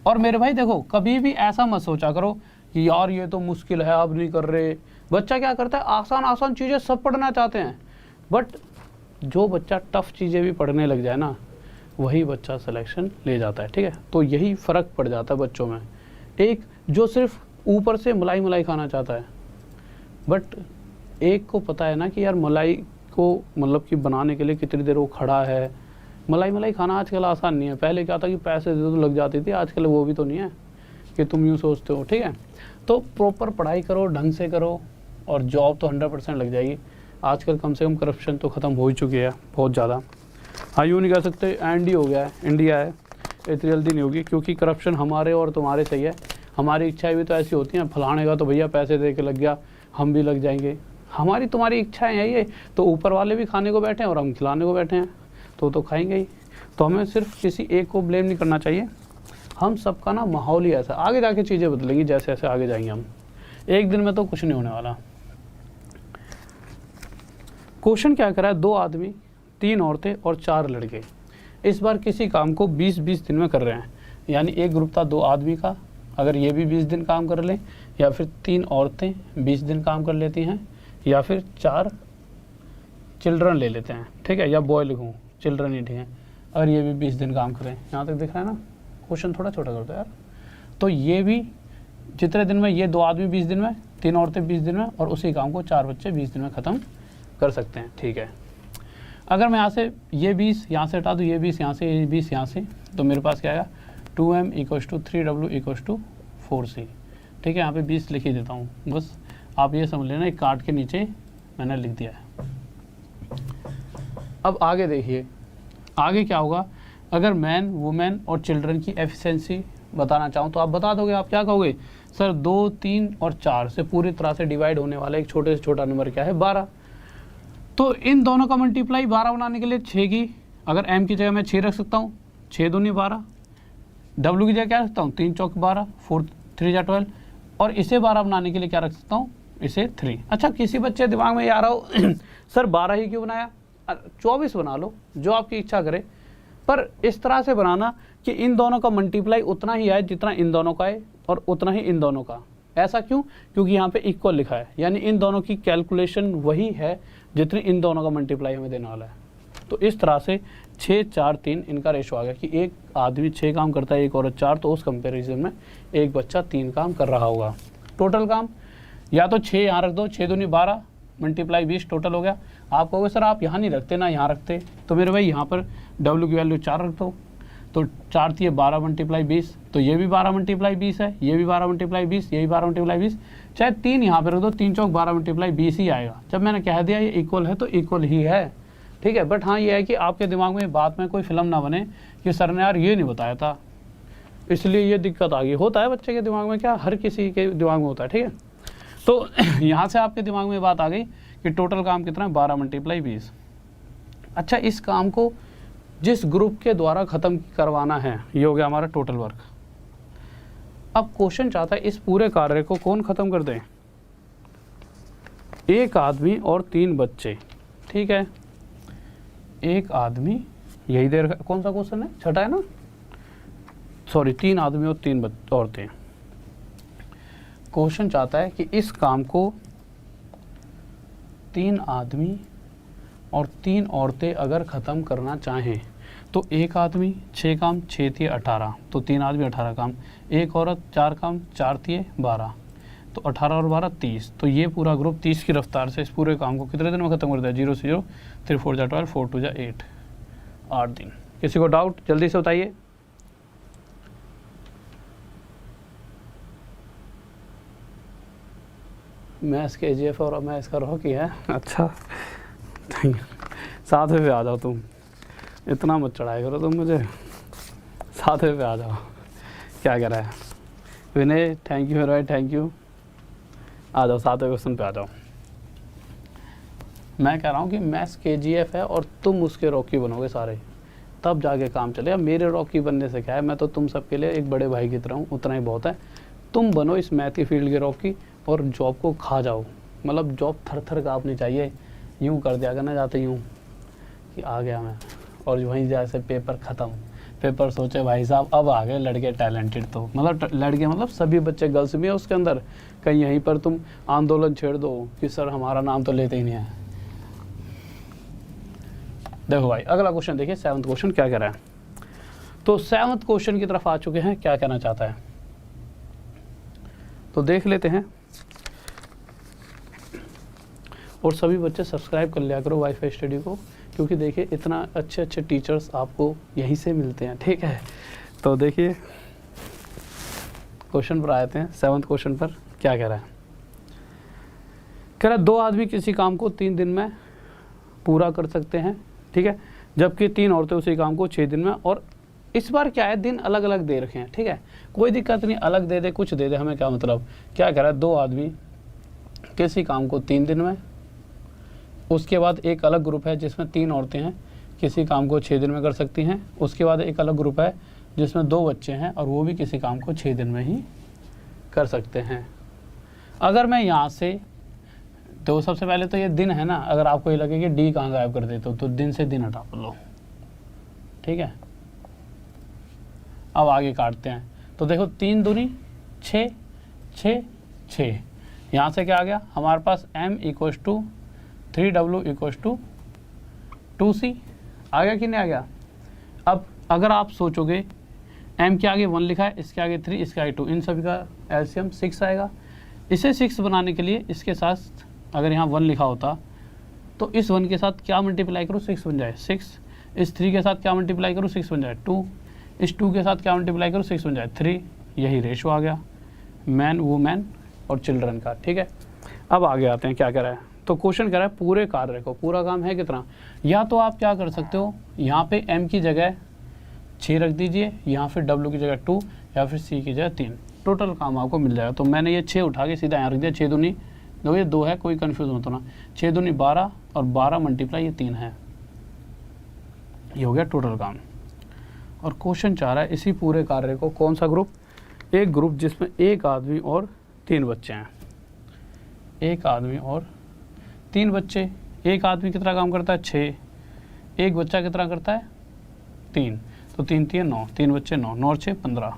Speaker 1: और मेरे भाई देखो, कभी भी ऐसा मत सोचा करो कि यार ये तो मुश्किल है, आप नहीं कर रहे। बच्चा क्या करता है, आसान आसान चीज़ें सब पढ़ना चाहते हैं, बट जो बच्चा टफ चीज़ें भी पढ़ने लग जाए ना, वही बच्चा सिलेक्शन ले जाता है, ठीक है। तो यही फ़र्क पड़ जाता है बच्चों में। एक जो सिर्फ ऊपर से मलाई मलाई खाना चाहता है, बट एक को पता है ना कि यार मलाई को मतलब कि बनाने के लिए कितनी देर वो खड़ा है। मलाई खाना आजकल आसान नहीं है। पहले क्या था कि पैसे दे तो लग जाती थी, आजकल वो भी तो नहीं है कि तुम यूँ सोचते हो, ठीक है। तो प्रॉपर पढ़ाई करो, ढंग से करो, और जॉब तो 100% लग जाएगी। आजकल कम से कम करप्शन तो ख़त्म हो ही चुकी है बहुत ज़्यादा। हाँ, यूँ नहीं कह सकते एंड ही हो गया है, इंडिया है, इतनी जल्दी नहीं होगी, क्योंकि करप्शन हमारे और तुम्हारे सही है। हमारी इच्छाएं भी तो ऐसी होती हैं, फलाने का तो भैया पैसे दे के लग गया, हम भी लग जाएंगे। हमारी तुम्हारी इच्छाएं हैं ये, तो ऊपर वाले भी खाने को बैठे हैं और हम खिलाने को बैठे हैं, तो खाएंगे ही। तो हमें सिर्फ किसी एक को ब्लेम नहीं करना चाहिए, हम सबका ना माहौल ही ऐसा। आगे जाके चीज़ें बदलेंगी जैसे जैसे आगे जाएंगे हम, एक दिन में तो कुछ नहीं होने वाला। क्वेश्चन क्या करा है, 2 आदमी, 3 औरतें और 4 लड़के इस बार किसी काम को 20-20 दिन में कर रहे हैं। यानी एक ग्रुप था 2 आदमी का, अगर ये भी 20 दिन काम कर लें, या फिर 3 औरतें 20 दिन काम कर लेती हैं, या फिर 4 चिल्ड्रन ले लेते हैं, ठीक है, या बॉय लिखूँ, चिल्ड्रन ही ठीक है, अगर ये भी 20 दिन काम करें। यहाँ तक दिख रहा है ना, क्वेश्चन थोड़ा छोटा कर दो यार। तो ये भी जितने दिन में, ये 2 आदमी 20 दिन में, 3 औरतें 20 दिन में, और उसी काम को 4 बच्चे 20 दिन में ख़त्म कर सकते हैं, ठीक है। अगर मैं यहाँ से ये 20 यहाँ से हटा दूँ, ये 20 यहाँ से, ये 20 यहाँ से, तो मेरे पास क्या आएगा, 2m = 3w = 4c, ठीक है। यहाँ पे 20 लिख ही देता हूँ, बस आप ये समझ लेना, एक कार्ड के नीचे मैंने लिख दिया है। अब आगे देखिए, आगे क्या होगा। अगर मैन, वुमेन और चिल्ड्रन की एफिशिएंसी बताना चाहूँ तो आप बता दोगे। आप क्या कहोगे, सर 2, 3 और 4 से पूरी तरह से डिवाइड होने वाला एक छोटे से छोटा नंबर क्या है, 12। तो इन दोनों का मल्टीप्लाई 12 बनाने के लिए 6 की, अगर m की जगह मैं 6 रख सकता हूँ, 6 दूनी 12, w की जगह क्या रख सकता हूँ, 3 चौक 12, 4 3 जा 12, और इसे 12 बनाने के लिए क्या रख सकता हूँ, इसे 3। अच्छा, किसी बच्चे दिमाग में ये आ रहा हो सर 12 ही क्यों बनाया, 24 बना लो, जो आपकी इच्छा करे, पर इस तरह से बनाना कि इन दोनों का मल्टीप्लाई उतना ही आए जितना इन दोनों का है, और उतना ही इन दोनों का। ऐसा क्यों, क्योंकि यहाँ पे इक्वल लिखा है, यानी इन दोनों की कैलकुलेशन वही है जितनी इन दोनों का मल्टीप्लाई हमें देने वाला है। तो इस तरह से 6, 4, 3 इनका रेशो आ गया कि एक आदमी 6 काम करता है, एक औरत 4, तो उस कंपेरिजन में एक बच्चा 3 काम कर रहा होगा। टोटल काम या तो 6 यहाँ रख दो, 6 दूनी 12 मल्टीप्लाई 20 टोटल हो गया। आप कहोगे सर आप यहाँ नहीं रखते ना, यहाँ रखते, तो मेरे भाई यहाँ पर w की वैल्यू 4 रख दो, तो 4 थी 12 मल्टीप्लाई 20, तो ये भी 12 मल्टीप्लाई 20 है, ये भी 12 मल्टीप्लाई 20, ये भी 12 मल्टीप्लाई 20, चाहे 3 यहाँ पर रख दो, 3 चौक 12 मल्टीप्लाई 20 ही आएगा। जब मैंने कह दिया ये इक्वल है तो इक्वल ही है, ठीक है। बट हाँ ये है कि आपके दिमाग में बात में कोई फिल्म ना बने कि सर ने यार ये नहीं बताया था, इसलिए ये दिक्कत आ गई। होता है बच्चे के दिमाग में, क्या हर किसी के दिमाग में होता है, ठीक है। तो यहाँ से आपके दिमाग में बात आ गई कि टोटल काम कितना है, 12 मल्टीप्लाई 20। अच्छा, इस काम को जिस ग्रुप के द्वारा ख़त्म करवाना है। ये हो गया हमारा टोटल वर्क। अब क्वेश्चन चाहता है इस पूरे कार्य को कौन ख़त्म कर दे? एक आदमी और 3 बच्चे। ठीक है, एक आदमी, यही दे रखा, कौन सा क्वेश्चन है? छठा है ना, सॉरी, 3 आदमी और 3 औरतें। क्वेश्चन चाहता है कि इस काम को 3 आदमी और 3 औरतें अगर ख़त्म करना चाहें तो एक आदमी 6 काम, 6 थिए 18, तो 3 आदमी 18 काम, एक औरत 4 काम, 4 थिए 12, तो 18 और 12 30। तो ये पूरा ग्रुप 30 की रफ्तार से इस पूरे काम को कितने दिन में ख़त्म कर दिया? 0 से 0, 3 4 जा 12, 4 2 जा 8, 8 दिन। किसी को डाउट जल्दी से बताइए। मैथ्स के एजीएफ और मैं इसका रॉकी है। अच्छा, 7वें पे आ जाओ तुम, इतना मत चढ़ाया करो तुम मुझे, 7वें पे आ जाओ। क्या कह रहा है विनय? थैंक यू भाई, थैंक यू। आ जाओ 7वें क्वेश्चन पे आ जाओ। मैं कह रहा हूँ कि मैथ्स केजीएफ है और तुम उसके रॉकी बनोगे सारे, तब जाके काम चलेगा। मेरे रॉकी बनने से क्या है, मैं तो तुम सबके लिए एक बड़े भाई की तरह हूँ, उतना ही बहुत है। तुम बनो इस मैथ की फील्ड के रॉकी और जॉब को खा जाओ। मतलब जॉब थर थर काँपनी चाहिए, यूँ कर दिया करना जाते यूँ कि आ गया मैं, और वहीं जैसे पेपर ख़त्म, पेपर सोचे भाई साहब अब आ गए लड़के टैलेंटेड। तो मतलब लड़के मतलब सभी बच्चे, गर्ल्स भी है उसके अंदर। कहीं यहीं पर तुम आंदोलन छेड़ दो कि सर हमारा नाम तो लेते ही नहीं है। देखो भाई अगला क्वेश्चन देखिए, 7वां क्वेश्चन क्या कह रहा है। तो 7वां क्वेश्चन की तरफ आ चुके हैं, क्या कहना चाहता है तो देख लेते हैं। और सभी बच्चे सब्सक्राइब कर लिया करो वाईफाई स्टडी को, क्योंकि देखिए इतना अच्छे अच्छे टीचर्स आपको यहीं से मिलते हैं। ठीक है, तो देखिए क्वेश्चन पर आते हैं। 7वां क्वेश्चन पर क्या कह रहा है। कह रहा है 2 आदमी किसी काम को 3 दिन में पूरा कर सकते हैं। ठीक है, जबकि 3 औरतें उसी काम को 6 दिन में, और इस बार क्या है दिन अलग अलग दे रखे हैं। ठीक है, कोई दिक्कत नहीं, अलग दे दे कुछ दे दे, हमें क्या मतलब। क्या कह रहा है 2 आदमी किसी काम को 3 दिन में, उसके बाद एक अलग ग्रुप है जिसमें 3 औरतें हैं, किसी काम को 6 दिन में कर सकती हैं। उसके बाद एक अलग ग्रुप है जिसमें 2 बच्चे हैं और वो भी किसी काम को 6 दिन में ही कर सकते हैं। अगर मैं यहाँ से, तो सबसे पहले तो ये दिन है ना, अगर आपको ये लगे कि डी कहाँ गायब कर देते हो तो दिन से दिन हटा लो। ठीक है, अब आगे काटते हैं। तो देखो 3 दूनी 6, 6 6, यहाँ से क्या आ गया हमारे पास m equals to 3w equals to 2c। आ गया कि नहीं आ गया। अब अगर आप सोचोगे m के आगे 1 लिखा है, इसके आगे 3, इसके आगे 2, इन सभी का एलसीएम 6 आएगा। इसे 6 बनाने के लिए इसके साथ अगर यहाँ 1 लिखा होता तो इस 1 के साथ क्या मल्टीप्लाई करूँ 6 बन जाए 6, इस 3 के साथ क्या मल्टीप्लाई करूँ 6 बन जाए 2, इस 2 के साथ क्या मल्टीप्लाई करूँ 6 बन जाए 3। यही रेशो आ गया मैन, वुमेन और चिल्ड्रन का। ठीक है, अब आगे आते हैं क्या कह रहा है। तो क्वेश्चन कह रहा है पूरे कार्य को, पूरा काम है कितना। या तो आप क्या कर सकते हो, यहाँ पे m की जगह 6 रख दीजिए, यहाँ फिर w की जगह 2, या फिर c की जगह 3, टोटल काम आपको मिल जाएगा। तो मैंने ये 6 उठा के सीधा यहाँ रख दिया। 6 दूनी 2, ये 2 है, कोई कन्फ्यूज मत होना। 6 दूनी 12 और 12 मल्टीप्लाई ये 3 है, ये हो गया टोटल काम। और क्वेश्चन चाह रहा है इसी पूरे कार्य को कौन सा ग्रुप, एक ग्रुप जिसमें एक आदमी और 3 बच्चे हैं। एक आदमी और 3 बच्चे, एक आदमी कितना काम करता है 6, एक बच्चा कितना करता है 3, तो 3 3 9, 3 बच्चे 9, 9 और 6 15,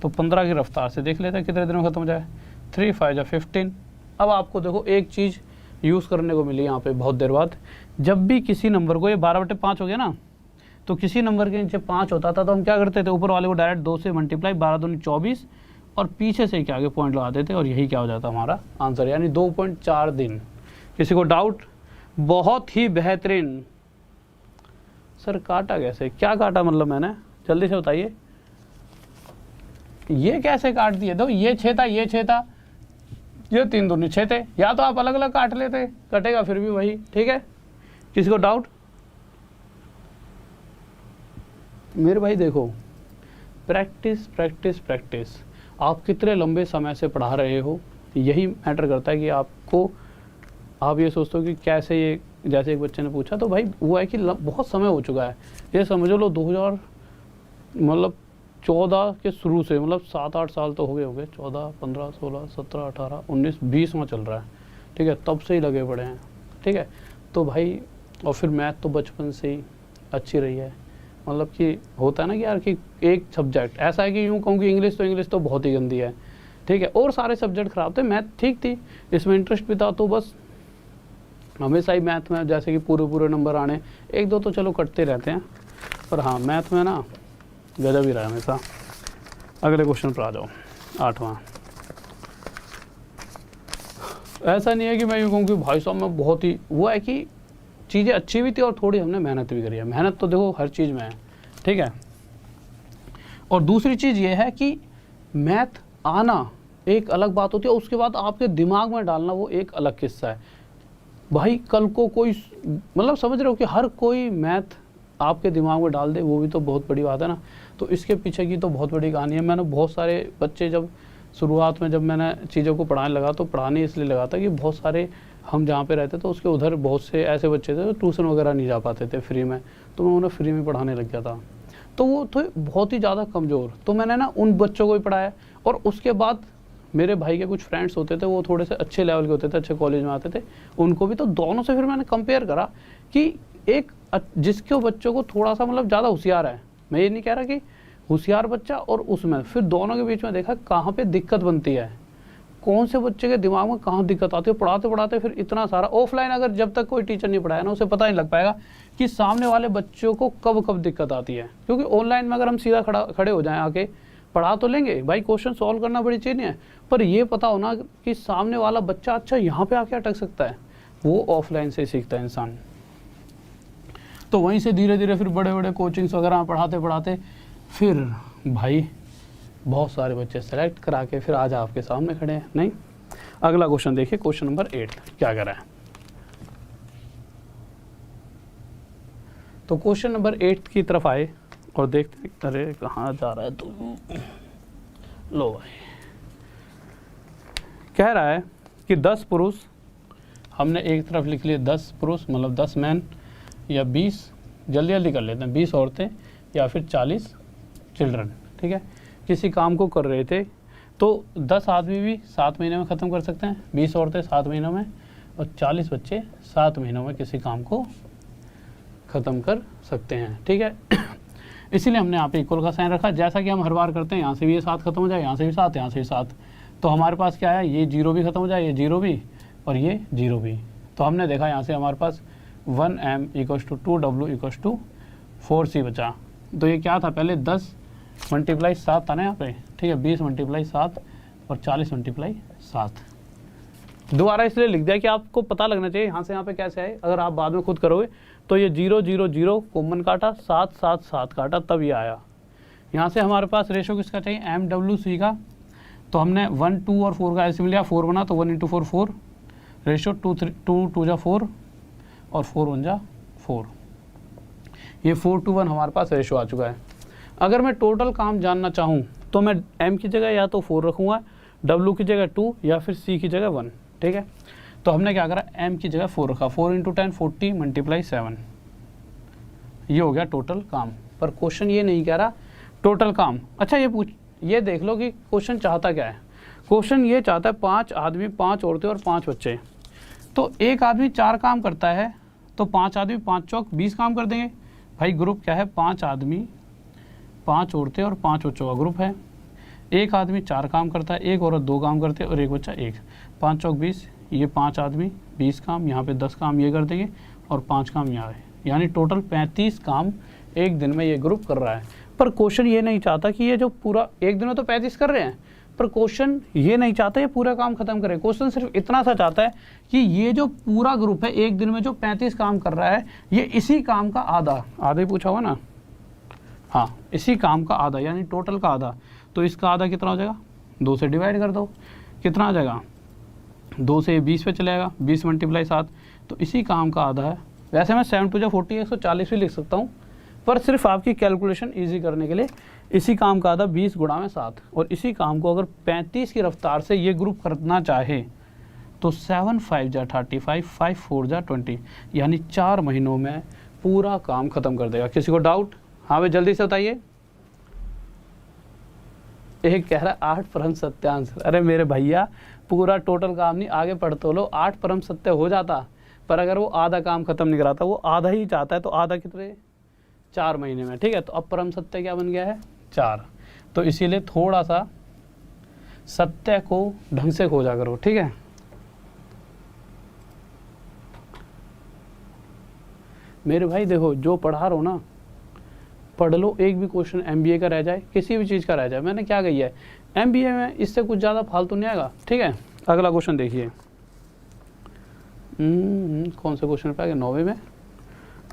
Speaker 1: तो 15 की रफ्तार से देख लेते हैं कितने दिन में ख़त्म हो जाए। 3 5 जा 15। अब आपको देखो एक चीज़ यूज़ करने को मिली यहाँ पे बहुत देर बाद। जब भी किसी नंबर को, ये 12/5 हो गया ना, तो किसी नंबर के नीचे 5 होता था तो हम क्या करते थे, ऊपर वाले को डायरेक्ट 2 से मल्टीप्लाई, 12 दूनी 24, और पीछे से क्या आगे पॉइंट लगा देते, और यही क्या हो जाता हमारा आंसर, यानी 2.4 दिन। किसी को डाउट। बहुत ही बेहतरीन। सर काटा कैसे, क्या काटा मतलब मैंने, जल्दी से बताइए। ये कैसे काट दिए, दो ये 6 था, ये 6 था, ये 3 दूनी 6 थे। या तो आप अलग अलग काट लेते, कटेगा फिर भी वही। ठीक है, किसी को डाउट। मेरे भाई देखो, प्रैक्टिस प्रैक्टिस प्रैक्टिस, आप कितने लंबे समय से पढ़ा रहे हो यही मैटर करता है कि आपको, आप ये सोचते हो कि कैसे ये जैसे एक बच्चे ने पूछा, तो भाई वो है कि बहुत समय हो चुका है, ये समझ लो 2000 मतलब 14 के शुरू से, मतलब 7-8 साल तो हो गए 14, 15, 16, 17, 18, 19, 20 में चल रहा है, ठीक है, तब से ही लगे पड़े हैं, ठीक है। तो भाई और फिर मैथ तो बचपन से ही अच्छी रही है, मतलब कि होता है ना कि यार कि एक सब्जेक्ट ऐसा है कि यूँ कहूँ कि इंग्लिश तो बहुत ही गंदी है, ठीक है, और सारे सब्जेक्ट ख़राब थे, मैथ ठीक थी, इसमें इंटरेस्ट भी था, तो बस हमेशा ही मैथ में जैसे कि पूरे नंबर आने, 1-2 तो चलो कटते रहते हैं, पर हाँ मैथ में ना गजब ही रहा हमेशा। अगले क्वेश्चन पर आ जाओ, 8वां। ऐसा नहीं है कि मैं यूँ कहूँ कि भाई साहब मैं बहुत ही, वो है कि चीज़ें अच्छी भी थी और थोड़ी हमने मेहनत भी करी है, मेहनत तो देखो हर चीज़ में है, ठीक है। और दूसरी चीज़ ये है कि मैथ आना एक अलग बात होती है, उसके बाद आपके दिमाग में डालना वो एक अलग किस्सा है भाई। कल को कोई मतलब समझ रहे हो कि हर कोई मैथ आपके दिमाग में डाल दे, वो भी तो बहुत बड़ी बात है ना। तो इसके पीछे की तो बहुत बड़ी कहानी है। मैंने बहुत सारे बच्चे, जब शुरुआत में जब मैंने चीज़ों को पढ़ाने लगा, तो पढ़ाने इसलिए लगा था कि बहुत सारे हम जहाँ पे रहते तो उसके उधर बहुत से ऐसे बच्चे थे जो ट्यूशन वगैरह नहीं जा पाते थे फ्री में, तो मैं उन्हें फ्री में पढ़ाने लग गया था। तो वो थे बहुत ही ज़्यादा कमज़ोर, तो मैंने ना उन बच्चों को ही पढ़ाया। और उसके बाद मेरे भाई के कुछ फ्रेंड्स होते थे, वो थोड़े से अच्छे लेवल के होते थे, अच्छे कॉलेज में आते थे, उनको भी। तो दोनों से फिर मैंने कंपेयर करा कि एक जिसके बच्चों को थोड़ा सा मतलब ज़्यादा होशियार है, मैं ये नहीं कह रहा कि होशियार बच्चा, और उसमें फिर दोनों के बीच में देखा कहाँ पे दिक्कत बनती है, कौन से बच्चे के दिमाग में कहाँ दिक्कत आती है। पढ़ाते पढ़ाते फिर इतना सारा ऑफलाइन अगर जब तक कोई टीचर नहीं पढ़ाया ना, उसे पता नहीं लग पाएगा कि सामने वाले बच्चों को कब कब दिक्कत आती है। क्योंकि ऑनलाइन में अगर हम सीधा खड़े हो जाएं आके, पढ़ा तो लेंगे भाई, क्वेश्चन सॉल्व करना बड़ी चीज़ नहीं है, पर ये पता होना कि सामने वाला बच्चा अच्छा यहाँ पे आके अटक सकता है, वो ऑफलाइन से सीखता है इंसान। तो वहीं से धीरे धीरे फिर बड़े बड़े कोचिंग्स वगैरह पढ़ाते पढ़ाते फिर भाई बहुत सारे बच्चे सेलेक्ट करा के फिर आज आपके सामने खड़े हैं। नहीं, अगला क्वेश्चन देखिए, क्वेश्चन नंबर 8 क्या कर रहा है। तो क्वेश्चन नंबर 8 की तरफ आए और देखते हैं, अरे कहाँ जा रहा है तू। लो भाई, कह रहा है कि 10 पुरुष, हमने एक तरफ लिख लिए 10 पुरुष मतलब 10 मैन, या 20, जल्दी जल्दी कर लेते हैं, 20 औरतें या फिर 40 चिल्ड्रन, ठीक है, किसी काम को कर रहे थे। तो 10 आदमी भी 7 महीने में ख़त्म कर सकते हैं, 20 औरतें 7 महीनों में, और 40 बच्चे 7 महीनों में किसी काम को ख़त्म कर सकते हैं, ठीक है। इसीलिए हमने यहाँ पे इक्वल का साइन रखा, जैसा कि हम हर बार करते हैं। यहाँ से भी ये 7 खत्म हो जाए, यहाँ से भी 7, यहाँ से भी 7, तो हमारे पास क्या है, ये 0 भी खत्म हो जाए, ये 0 भी और ये 0 भी। तो हमने देखा यहाँ से हमारे पास 1m = 2w = 4c बचा। तो ये क्या था, पहले 10 × 7 था ना यहाँ पे, ठीक है, 20 × 7 और 40 × 7। दोबारा इसलिए लिख दिया कि आपको पता लगना चाहिए यहाँ से यहाँ पे कैसे आए। अगर आप बाद में खुद करोगे तो ये 0 0 0 कॉमन काटा, 7 7 7 काटा, तब ये आया। यहाँ से हमारे पास रेशो किसका चाहिए, MWC का। तो हमने 1 2 और 4 का एलसीएम लिया, 4 बना, तो 1 × 4 4, रेशो 2 2 जा 4 और 4 1 जा 4। ये 4:1 हमारे पास रेशो आ चुका है। अगर मैं टोटल काम जानना चाहूँ तो मैं M की जगह या तो 4 रखूँगा, W की जगह 2 या फिर C की जगह 1, ठीक है। तो हमने क्या करा, M की जगह 4 रखा, 4 × 10 40 × 7, ये हो गया टोटल काम। पर क्वेश्चन ये नहीं कह रहा टोटल काम। अच्छा ये देख लो कि क्वेश्चन चाहता क्या है। क्वेश्चन ये चाहता है 5 आदमी, 5 औरतें और 5 बच्चे। तो एक आदमी 4 काम करता है, तो 5 आदमी 5 चौक 20 काम कर देंगे। भाई ग्रुप क्या है, 5 आदमी 5 औरतें और 5 बच्चों का ग्रुप है। एक आदमी 4 काम करता है, एक औरत 2 काम करते हैं और एक बच्चा 1, 5 चौक 20, ये 5 आदमी 20 काम, यहाँ पे 10 काम ये कर देंगे और 5 काम यहाँ है, यानी टोटल 35 काम एक दिन में ये ग्रुप कर रहा है। पर क्वेश्चन ये नहीं चाहता कि ये जो पूरा एक दिन में तो 35 कर रहे हैं, पर क्वेश्चन ये नहीं चाहता ये पूरा काम खत्म करे। क्वेश्चन सिर्फ इतना सा चाहता है कि ये जो पूरा ग्रुप है एक दिन में जो 35 काम कर रहा है, ये इसी काम का आधा ही पूछा हुआ ना, हाँ, इसी काम का आधा, यानी टोटल का आधा। तो इसका आधा कितना हो जाएगा, 2 से डिवाइड कर दो, कितना आ जाएगा, 2 से 20 पे चलेगा, 20 × 7, तो इसी काम का आधा है। वैसे मैं 7 × 2 = 40 140 भी लिख सकता हूँ, पर सिर्फ आपकी कैलकुलेशन इजी करने के लिए इसी काम का आधा 20 × 7, और इसी काम को अगर 35 की रफ्तार से ये ग्रुप करना चाहे तो 7 5 जा 35, 5 4 जा 20, यानी 4 महीनों में पूरा काम खत्म कर देगा। किसी को डाउट? हाँ भाई जल्दी से बताइए। एक कह रहा 8 परम सत्यांश। अरे मेरे भैया पूरा टोटल काम नहीं, आगे पढ़ तो लो। 8 परम सत्य हो जाता, पर अगर वो आधा काम खत्म नहीं कराता, वो आधा ही चाहता है, तो आधा कितने? 4 महीने में। ठीक है, तो अब परम सत्य क्या बन गया है? 4। तो इसीलिए थोड़ा सा सत्य को ढंग से खोजा करो। ठीक है, मेरे भाई देखो जो पढ़ा रहा हो ना, पढ़ लो। एक भी क्वेश्चन एमबीए का रह जाए, किसी भी चीज़ का रह जाए, मैंने क्या कही है, एमबीए में इससे कुछ ज़्यादा फालतू नहीं आएगा। ठीक है, अगला क्वेश्चन देखिए। कौन से क्वेश्चन पे आ गया? 9वें में।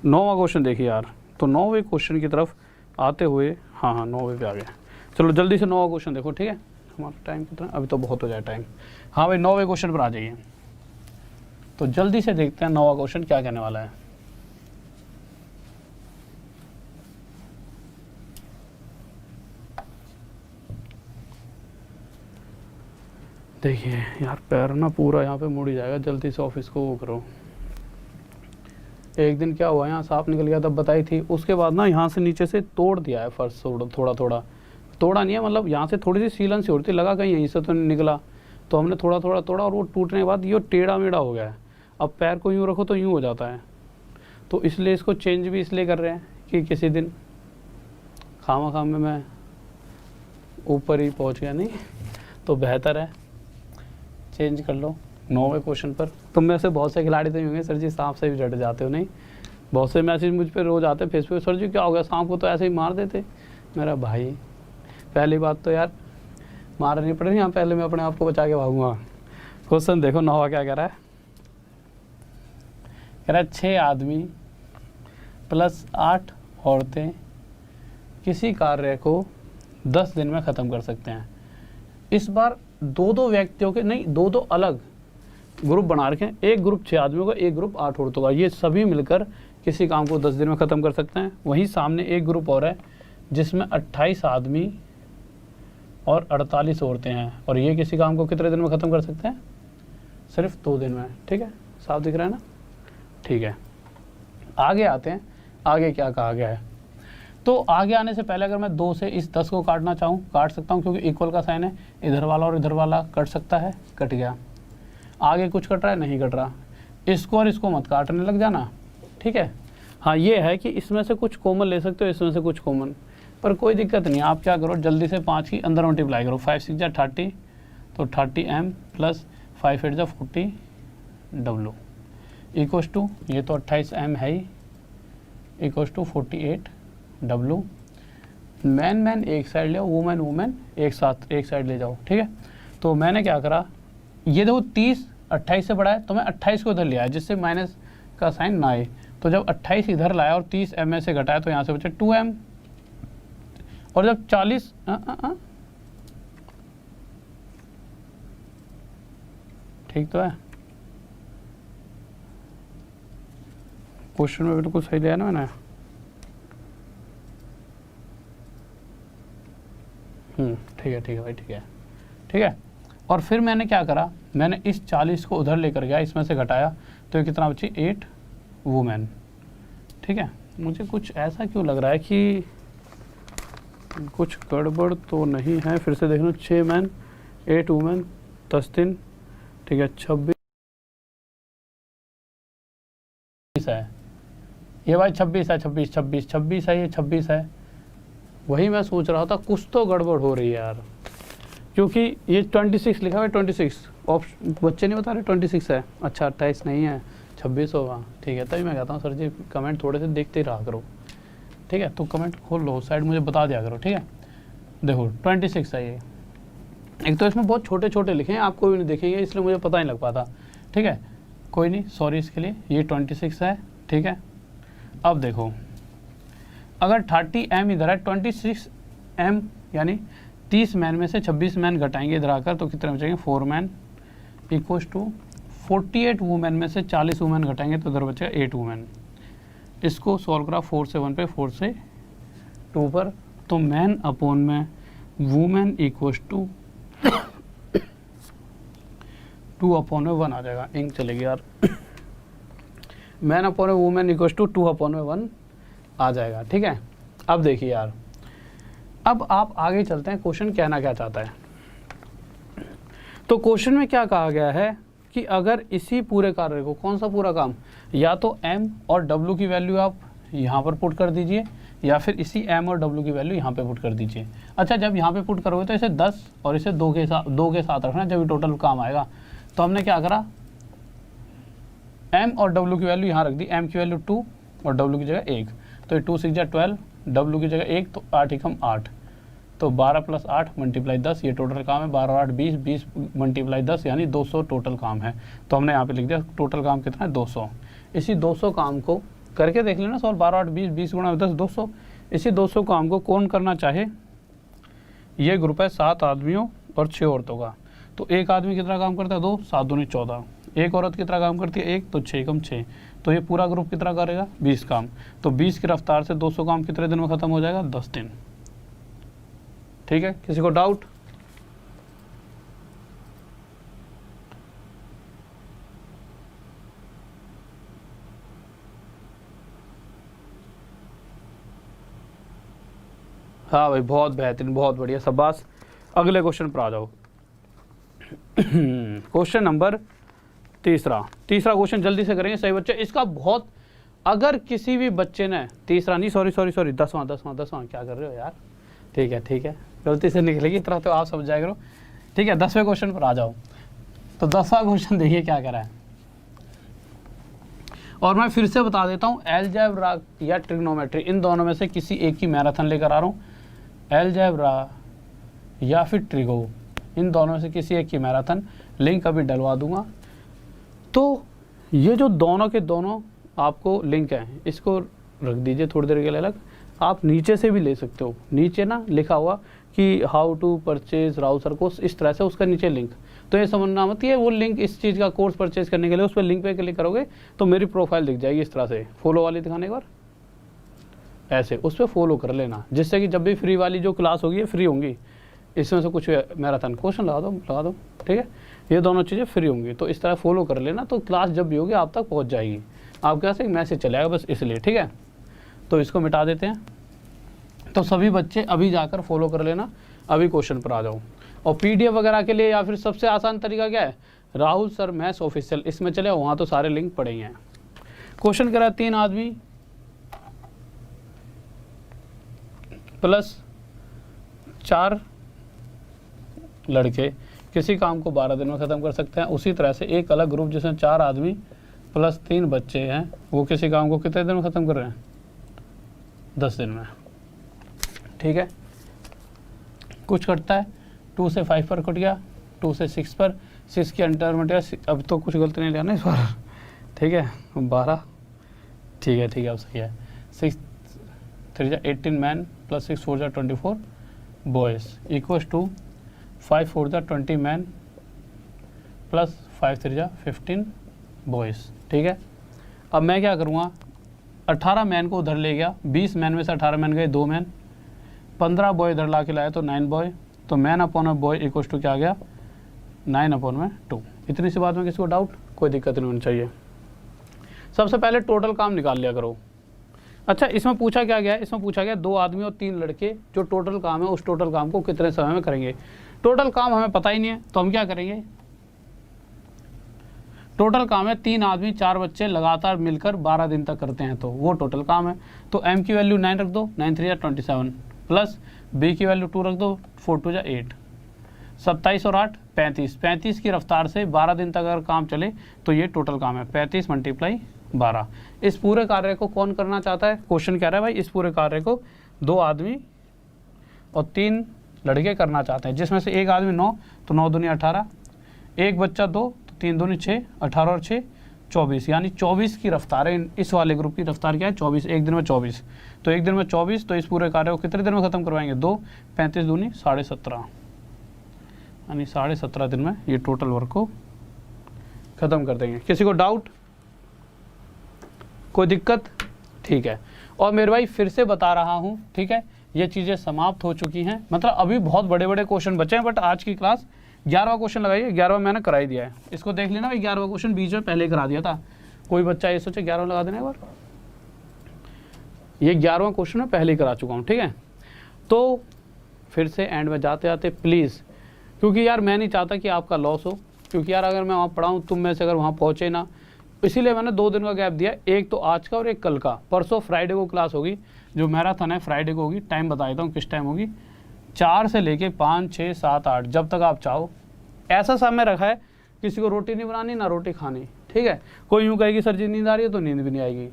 Speaker 1: 9वां क्वेश्चन देखिए यार। तो 9वें क्वेश्चन की तरफ आते हुए, हाँ 9वें पे आ गया। चलो जल्दी से 9वां क्वेश्चन देखो। ठीक है, हमारा टाइम कितना? अभी तो बहुत हो जाए टाइम। हाँ भाई 9वें क्वेश्चन पर आ जाइए। तो जल्दी से देखते हैं 9वां क्वेश्चन क्या कहने वाला है। देखिए यार पैर ना पूरा यहाँ पे मुड़ ही जाएगा, जल्दी से ऑफिस को वो करो। एक दिन क्या हुआ, यहाँ सांप निकल गया, तब बताई थी। उसके बाद ना यहाँ से नीचे से तोड़ दिया है फर्श, थोड़ा थोड़ा तोड़ा नहीं है, मतलब यहाँ से थोड़ी सी सीलन सी होती, लगा कहीं यहीं से तो नहीं निकला, तो हमने थोड़ा थोड़ा तोड़ा, और वो टूटने के बाद ये टेढ़ा मेढ़ा हो गया है। अब पैर को यूँ रखो तो यूँ हो जाता है, तो इसलिए इसको चेंज भी इसलिए कर रहे हैं कि किसी दिन खामा में मैं ऊपर ही पहुँच गया, नहीं तो बेहतर है चेंज कर लो 9वें क्वेश्चन पर। तुम में से बहुत से खिलाड़ी तो होंगे, सर जी सांप से भी डट जाते हो। नहीं, बहुत से मैसेज मुझ पे रोज आते फेसबुक, सर जी क्या हो गया, सांप को तो ऐसे ही मार देते। मेरा भाई पहली बात तो यार मार नहीं पड़ेगी, यहाँ पहले मैं अपने आप को बचा के भागूंगा। क्वेश्चन देखो 9वां क्या कह रहा है। कह रहा है 6 आदमी प्लस 8 औरतें किसी कार्य को 10 दिन में ख़त्म कर सकते हैं। इस बार दो व्यक्तियों के नहीं, दो अलग ग्रुप बना रखे हैं। एक ग्रुप 6 आदमियों का, एक ग्रुप 8 औरतों का। ये सभी मिलकर किसी काम को 10 दिन में ख़त्म कर सकते हैं। वहीं सामने एक ग्रुप और है जिसमें 28 आदमी और 48 औरतें हैं, और ये किसी काम को कितने दिन में ख़त्म कर सकते हैं? सिर्फ 2 दिन में। ठीक है, साफ दिख रहा है ना? ठीक है, आगे आते हैं। आगे क्या कहा गया है, तो आगे आने से पहले अगर मैं 2 से इस 10 को काटना चाहूँ काट सकता हूँ, क्योंकि इक्वल का साइन है। इधर वाला और इधर वाला कट सकता है, कट गया। आगे कुछ कट रहा है? नहीं कट रहा। इसको और इसको मत काटने लग जाना। ठीक है, हाँ ये है कि इसमें से कुछ कॉमन ले सकते हो, इसमें से कुछ कॉमन, पर कोई दिक्कत नहीं। आप क्या करो, जल्दी से 5 की अंदर मल्टीप्लाई करो। 5 6 जा 30, तो 30m प्लस 5 8 जा 40 W इक्वस टू, ये तो 28m है ही, इक्वस टू 48 W। मैन एक साइड ले आओ, वुमेन एक साथ एक साइड ले जाओ। ठीक है, तो मैंने क्या करा, ये देखो 30 28 से बड़ा है, तो मैं 28 को इधर ले आया जिससे माइनस का साइन ना आए। तो जब 28 इधर लाया और 30 m से घटाया, तो यहाँ से बचे 2m। और जब 40 ठीक तो है, क्वेश्चन में बिल्कुल सही दिया ना मैंने। ठीक है भाई, ठीक है। और फिर मैंने क्या करा, मैंने इस 40 को उधर लेकर गया, इसमें से घटाया, तो ये कितना बची? 8 वुमेन। ठीक है, मुझे कुछ ऐसा क्यों लग रहा है कि कुछ गड़बड़ तो नहीं है। फिर से देख लो, 6 मैन 8 वुमेन 10 दिन। ठीक है, 26 है ये भाई, 26 है, 26 है, ये 26 है। वही मैं सोच रहा था कुछ तो गड़बड़ हो रही है यार, क्योंकि ये 26 लिखा हुआ है। 26 ऑप्शन बच्चे नहीं बता रहे 26 है। अच्छा 28 नहीं है, 26 होगा। ठीक है, तभी मैं कहता हूँ सर जी कमेंट थोड़े से देखते ही रहा करो। ठीक है, तो कमेंट खोल लो साइड, मुझे बता दिया करो। ठीक है, देखो 26 है ये। एक तो इसमें बहुत छोटे छोटे लिखे हैं, आपको भी नहीं देखेंगे, इसलिए मुझे पता नहीं लग पाता। ठीक है, कोई नहीं, सॉरी इसके लिए। ये 26 है। ठीक है, अब देखो अगर 30m इधर है, 26m यानी 30 मैन में से 26 मैन घटाएंगे इधर आकर, तो कितने बचेंगे? 4 मैन इक्वस टू 48 वुमेन में से 40 वुमेन घटाएंगे, तो इधर बचेगा 8 वुमेन। इसको सॉल्व करा 4 से 1 पे, 4 से 2 पर, तो मैन अपॉन में वुमेन इक्वस टू 2/1 आ जाएगा, इंक चलेगी यार। Man upon women equal to 2/1 आ जाएगा, ठीक है। अब देखिए यार, अब आप आगे चलते हैं, क्वेश्चन कहना क्या चाहता है। तो क्वेश्चन में क्या कहा गया है कि अगर इसी पूरे कार्य को, कौन सा पूरा काम, या तो m और w की वैल्यू आप यहाँ पर पुट कर दीजिए, या फिर इसी m और w की वैल्यू यहाँ पे पुट कर दीजिए। अच्छा, जब यहाँ पे पुट करोगे तो इसे 10 और इसे 2 के साथ रखना जब ये टोटल काम आएगा। तो हमने क्या करा, m और w की वैल्यू यहाँ रख दी, m की वैल्यू 2 और w की जगह 1, तो ये 2 6 जा 12, w की जगह 1 तो 8 एकम 8, तो 12 + 8 × 10, ये टोटल काम है। 12 8 20, 20 × 10 यानी 200 टोटल काम है। तो हमने यहाँ पे लिख दिया टोटल काम कितना है, 200। इसी 200 काम को करके देख लेना सॉल्व, 12 8 20, 20 × 10 200। इसी 200 काम को कौन करना चाहे, ये ग्रुप है 7 आदमियों और 6 औरतों का। तो एक आदमी कितना काम करता है, 2, 7 दूनी 14। एक औरत कितना काम करती है, 1, तो 6 एकम 6। तो ये पूरा ग्रुप कितना करेगा, 20 काम। तो 20 की रफ्तार से 200 काम कितने दिन में ख़त्म हो जाएगा, 10 दिन। ठीक है, किसी को डाउट? हाँ भाई, बहुत बेहतरीन, बहुत बढ़िया, शाबाश। अगले क्वेश्चन पर आ जाओ। क्वेश्चन नंबर तीसरा क्वेश्चन जल्दी से करेंगे सही बच्चे। इसका बहुत, अगर किसी भी बच्चे ने, तीसरा नहीं, सॉरी 10वां क्या कर रहे हो यार, ठीक है, गलती से निकलेगी, इतना तो आप समझ जाएगा करो। ठीक है, 10वें क्वेश्चन पर आ जाओ। तो 10वां क्वेश्चन देखिए क्या करा है, और मैं फिर से बता देता हूँ, अलजेब्रा या ट्रिग्नोमेट्री, इन दोनों में से किसी एक की मैराथन लेकर आ रहा हूँ। अलजेब्रा या फिर ट्रिगो, इन दोनों में से किसी एक की मैराथन, लिंक अभी डलवा दूंगा। तो ये जो दोनों के दोनों आपको लिंक है, इसको रख दीजिए थोड़ी देर के लिए अलग। आप नीचे से भी ले सकते हो, नीचे ना लिखा हुआ कि how to purchase router course, इस तरह से उसका नीचे लिंक। तो ये समझना मत है वो लिंक इस चीज़ का कोर्स परचेज करने के लिए, उस पर लिंक पे क्लिक करोगे तो मेरी प्रोफाइल दिख जाएगी इस तरह से, फॉलो वाली दिखाने के बाद ऐसे उस पर फॉलो कर लेना, जिससे कि जब भी फ्री वाली जो क्लास होगी, फ्री होंगी, इसमें से कुछ मैराथन क्वेश्चन लगा दो, ठीक है, ये दोनों चीज़ें फ्री होंगी। तो इस तरह फॉलो कर लेना, तो क्लास जब भी होगी आप तक पहुँच जाएगी, आपके पास एक मैसेज चलेगा बस, इसलिए। ठीक है, तो इसको मिटा देते हैं। तो सभी बच्चे अभी जाकर फॉलो कर लेना। अभी क्वेश्चन पर आ जाओ। और पीडीएफ वगैरह के लिए या फिर सबसे आसान तरीका क्या है, राहुल सर मैथ्स ऑफिशियल, इसमें चले, वहाँ तो सारे लिंक पड़े ही हैं। क्वेश्चन करा 3 आदमी प्लस 4 लड़के किसी काम को 12 दिन में ख़त्म कर सकते हैं। उसी तरह से एक अलग ग्रुप जिसमें 4 आदमी प्लस 3 बच्चे हैं, वो किसी काम को कितने दिन में ख़त्म कर रहे हैं, 10 दिन में। ठीक है, कुछ कटता है, 2 से 5 पर कट गया, 2 से 6 पर, 6 के अंडर में गया, अब तो कुछ गलती नहीं लेना इस बार। ठीक है, 12, ठीक है, अब सही है। 6 3 जा 18 मैन प्लस 6 4 जा 24 बॉयज़ इक्वल्स टू 5 4 जा 20 मैन प्लस 5 3 जा 15 बॉयज़। ठीक है, अब मैं क्या करूँगा, 18 मैन को उधर ले गया, 20 मैन में से 18 मैन गए 2 मैन, 15 बॉय इधर ला के लाया तो 9 बॉय, तो मैन अपॉन में बॉय इक्वल टू क्या आ गया, 9 अपॉन में 2। इतनी सी बात में किसी को डाउट, कोई दिक्कत नहीं होनी चाहिए। सबसे पहले टोटल काम निकाल लिया करो। अच्छा, इसमें पूछा क्या गया है, इसमें पूछा गया 2 आदमी और 3 लड़के, जो टोटल काम है उस टोटल काम को कितने समय में करेंगे। टोटल काम हमें पता ही नहीं है, तो हम क्या करेंगे, टोटल काम है 3 आदमी 4 बच्चे लगातार मिलकर 12 दिन तक करते हैं, तो वो टोटल काम है। तो m की वैल्यू 9 रख दो, 9 3 जा 27 प्लस b की वैल्यू 2 रख दो, 4 2 जा 8, 27 और 8 35, 35 की रफ्तार से 12 दिन तक अगर काम चले तो ये टोटल काम है, 35 × 12। इस पूरे कार्य को कौन करना चाहता है, क्वेश्चन कह रहा है भाई इस पूरे कार्य को 2 आदमी और 3 लड़के करना चाहते हैं, जिसमें से एक आदमी 9, तो 9 दूनी 18, एक बच्चा 2, तो 3 दूनी 6, 18 और 6 24, यानी 24 की रफ्तार है। इस वाले ग्रुप की रफ्तार क्या है, 24, एक दिन में 24, तो एक दिन में 24, तो इस पूरे कार्य को कितने दिन में ख़त्म करवाएंगे, 2, 35 दूनी 17.5, यानी 17.5 दिन में ये टोटल वर्क को ख़त्म कर देंगे। किसी को डाउट, कोई दिक्कत? ठीक है, और मेरे भाई फिर से बता रहा हूँ, ठीक है, ये चीज़ें समाप्त हो चुकी हैं, मतलब अभी बहुत बड़े बड़े क्वेश्चन बचे हैं, बट आज की क्लास 11वां क्वेश्चन लगाइए, 11वां मैंने करा ही दिया है, इसको देख लेना भाई, 11वां क्वेश्चन बीच में पहले करा दिया था, कोई बच्चा ये सोचे 11वां लगा देना एक बार, ये 11वां क्वेश्चन मैं पहले ही करा चुका हूँ, ठीक है। तो फिर से एंड में जाते जाते प्लीज़, क्योंकि यार मैं नहीं चाहता कि आपका लॉस हो, क्योंकि यार अगर मैं वहाँ पढ़ाऊँ तुम में से अगर वहाँ पहुँचे ना, इसीलिए मैंने 2 दिन का गैप दिया, एक तो आज का और एक कल का। परसों फ्राइडे को क्लास होगी, जो मैराथन है फ्राइडे को होगी, टाइम बता देता हूँ किस टाइम होगी, 4 से लेके 5, 6, 7, 8 जब तक आप चाहो। ऐसा समय रखा है किसी को रोटी नहीं बनानी ना रोटी खानी, ठीक है। कोई यूँ कहेगी सर जी नींद आ रही है, तो नींद भी नहीं आएगी,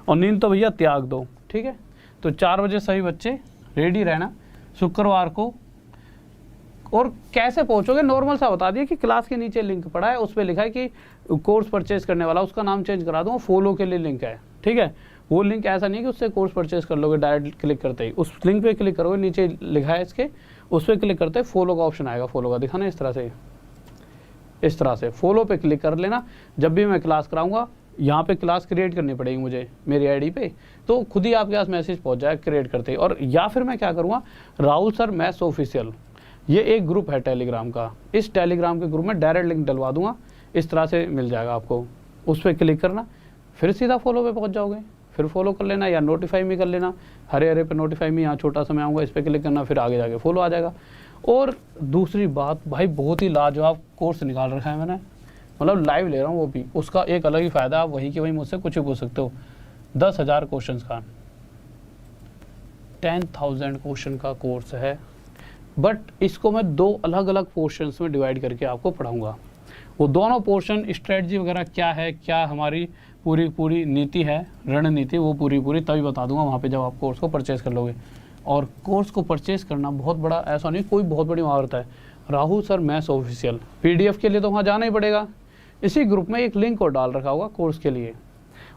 Speaker 1: और नींद तो भैया त्याग दो, ठीक है। तो 4 बजे सभी बच्चे रेडी रहना शुक्रवार को। और कैसे पहुंचोगे, नॉर्मल सा बता दिया कि क्लास के नीचे लिंक पड़ा है, उस पर लिखा है कि कोर्स परचेज करने वाला, उसका नाम चेंज करा दूँ, फॉलो के लिए लिंक है, ठीक है। वो लिंक ऐसा नहीं है कि उससे कोर्स परचेज कर लोगे डायरेक्ट क्लिक करते ही, उस लिंक पे क्लिक करोगे, नीचे लिखा है इसके, उस पर क्लिक करते ही फॉलो का ऑप्शन आएगा, फॉलो का दिखाना इस तरह से फॉलो पे क्लिक कर लेना। जब भी मैं क्लास कराऊंगा, यहाँ पे क्लास क्रिएट करनी पड़ेगी मुझे मेरी आईडी पे, तो खुद ही आपके पास मैसेज पहुंच जाएगा क्रिएट करते ही। और या फिर मैं क्या करूँगा, राहुल सर मैथ्स ऑफिशियल, ये एक ग्रुप है टेलीग्राम का, इस टेलीग्राम के ग्रुप में डायरेक्ट लिंक डलवा दूंगा, इस तरह से मिल जाएगा आपको, उस पर क्लिक करना, फिर सीधा फॉलो पे पहुंच जाओगे, फिर फॉलो कर लेना या नोटिफाई में कर लेना, हरे हरे पे नोटिफाई में, यहाँ छोटा सा मैं आऊँगा, इस पर क्लिक करना, फिर आगे जाके फॉलो आ जाएगा। और दूसरी बात भाई, बहुत ही लाजवाब कोर्स निकाल रखा है मैंने, मतलब लाइव ले रहा हूँ वो भी, उसका एक अलग ही फ़ायदा है, आप वही कि वही मुझसे कुछ भी पूछ सकते हो। 10,000 क्वेश्चन का 10,000 क्वेश्चन का कोर्स है, बट इसको मैं 2 अलग अलग पोर्शंस में डिवाइड करके आपको पढ़ाऊंगा। वो दोनों पोर्शन स्ट्रेटजी वगैरह क्या है, क्या हमारी पूरी नीति है, रणनीति, वो पूरी तभी बता दूंगा वहाँ पे जब आप कोर्स को परचेज़ कर लोगे। और कोर्स को परचेज़ करना बहुत बड़ा, ऐसा नहीं कोई बहुत बड़ी महारत है। Rahul sir maths official PDF के लिए तो वहाँ जाना ही पड़ेगा, इसी ग्रुप में एक लिंक और डाल रखा होगा कोर्स के लिए,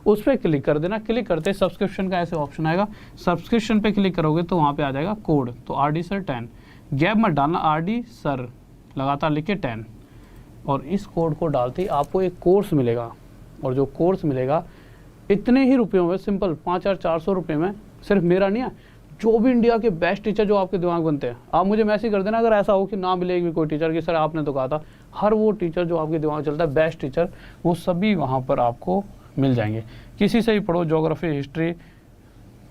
Speaker 1: उस पर क्लिक कर देना। क्लिक करते सब्सक्रिप्शन का ऐसे ऑप्शन आएगा, सब्सक्रिप्शन पे क्लिक करोगे तो वहाँ पे आ जाएगा कोड, तो RD सर 10, गैप मत डालना, RD सर लगातार लिख के 10, और इस कोड को डालते ही आपको एक कोर्स मिलेगा। और जो कोर्स मिलेगा इतने ही रुपयों में, सिंपल 5,400 रुपये में, सिर्फ मेरा नहीं है, जो भी इंडिया के बेस्ट टीचर जो आपके दिमाग बनते हैं, आप मुझे मैसेज कर देना अगर ऐसा हो कि ना मिलेगी कोई टीचर कि सर आपने तो कहा था, हर वो टीचर जो आपके दिमाग चलता है बेस्ट टीचर, वो सभी वहाँ पर आपको मिल जाएंगे। किसी से ही पढ़ो, geography, history,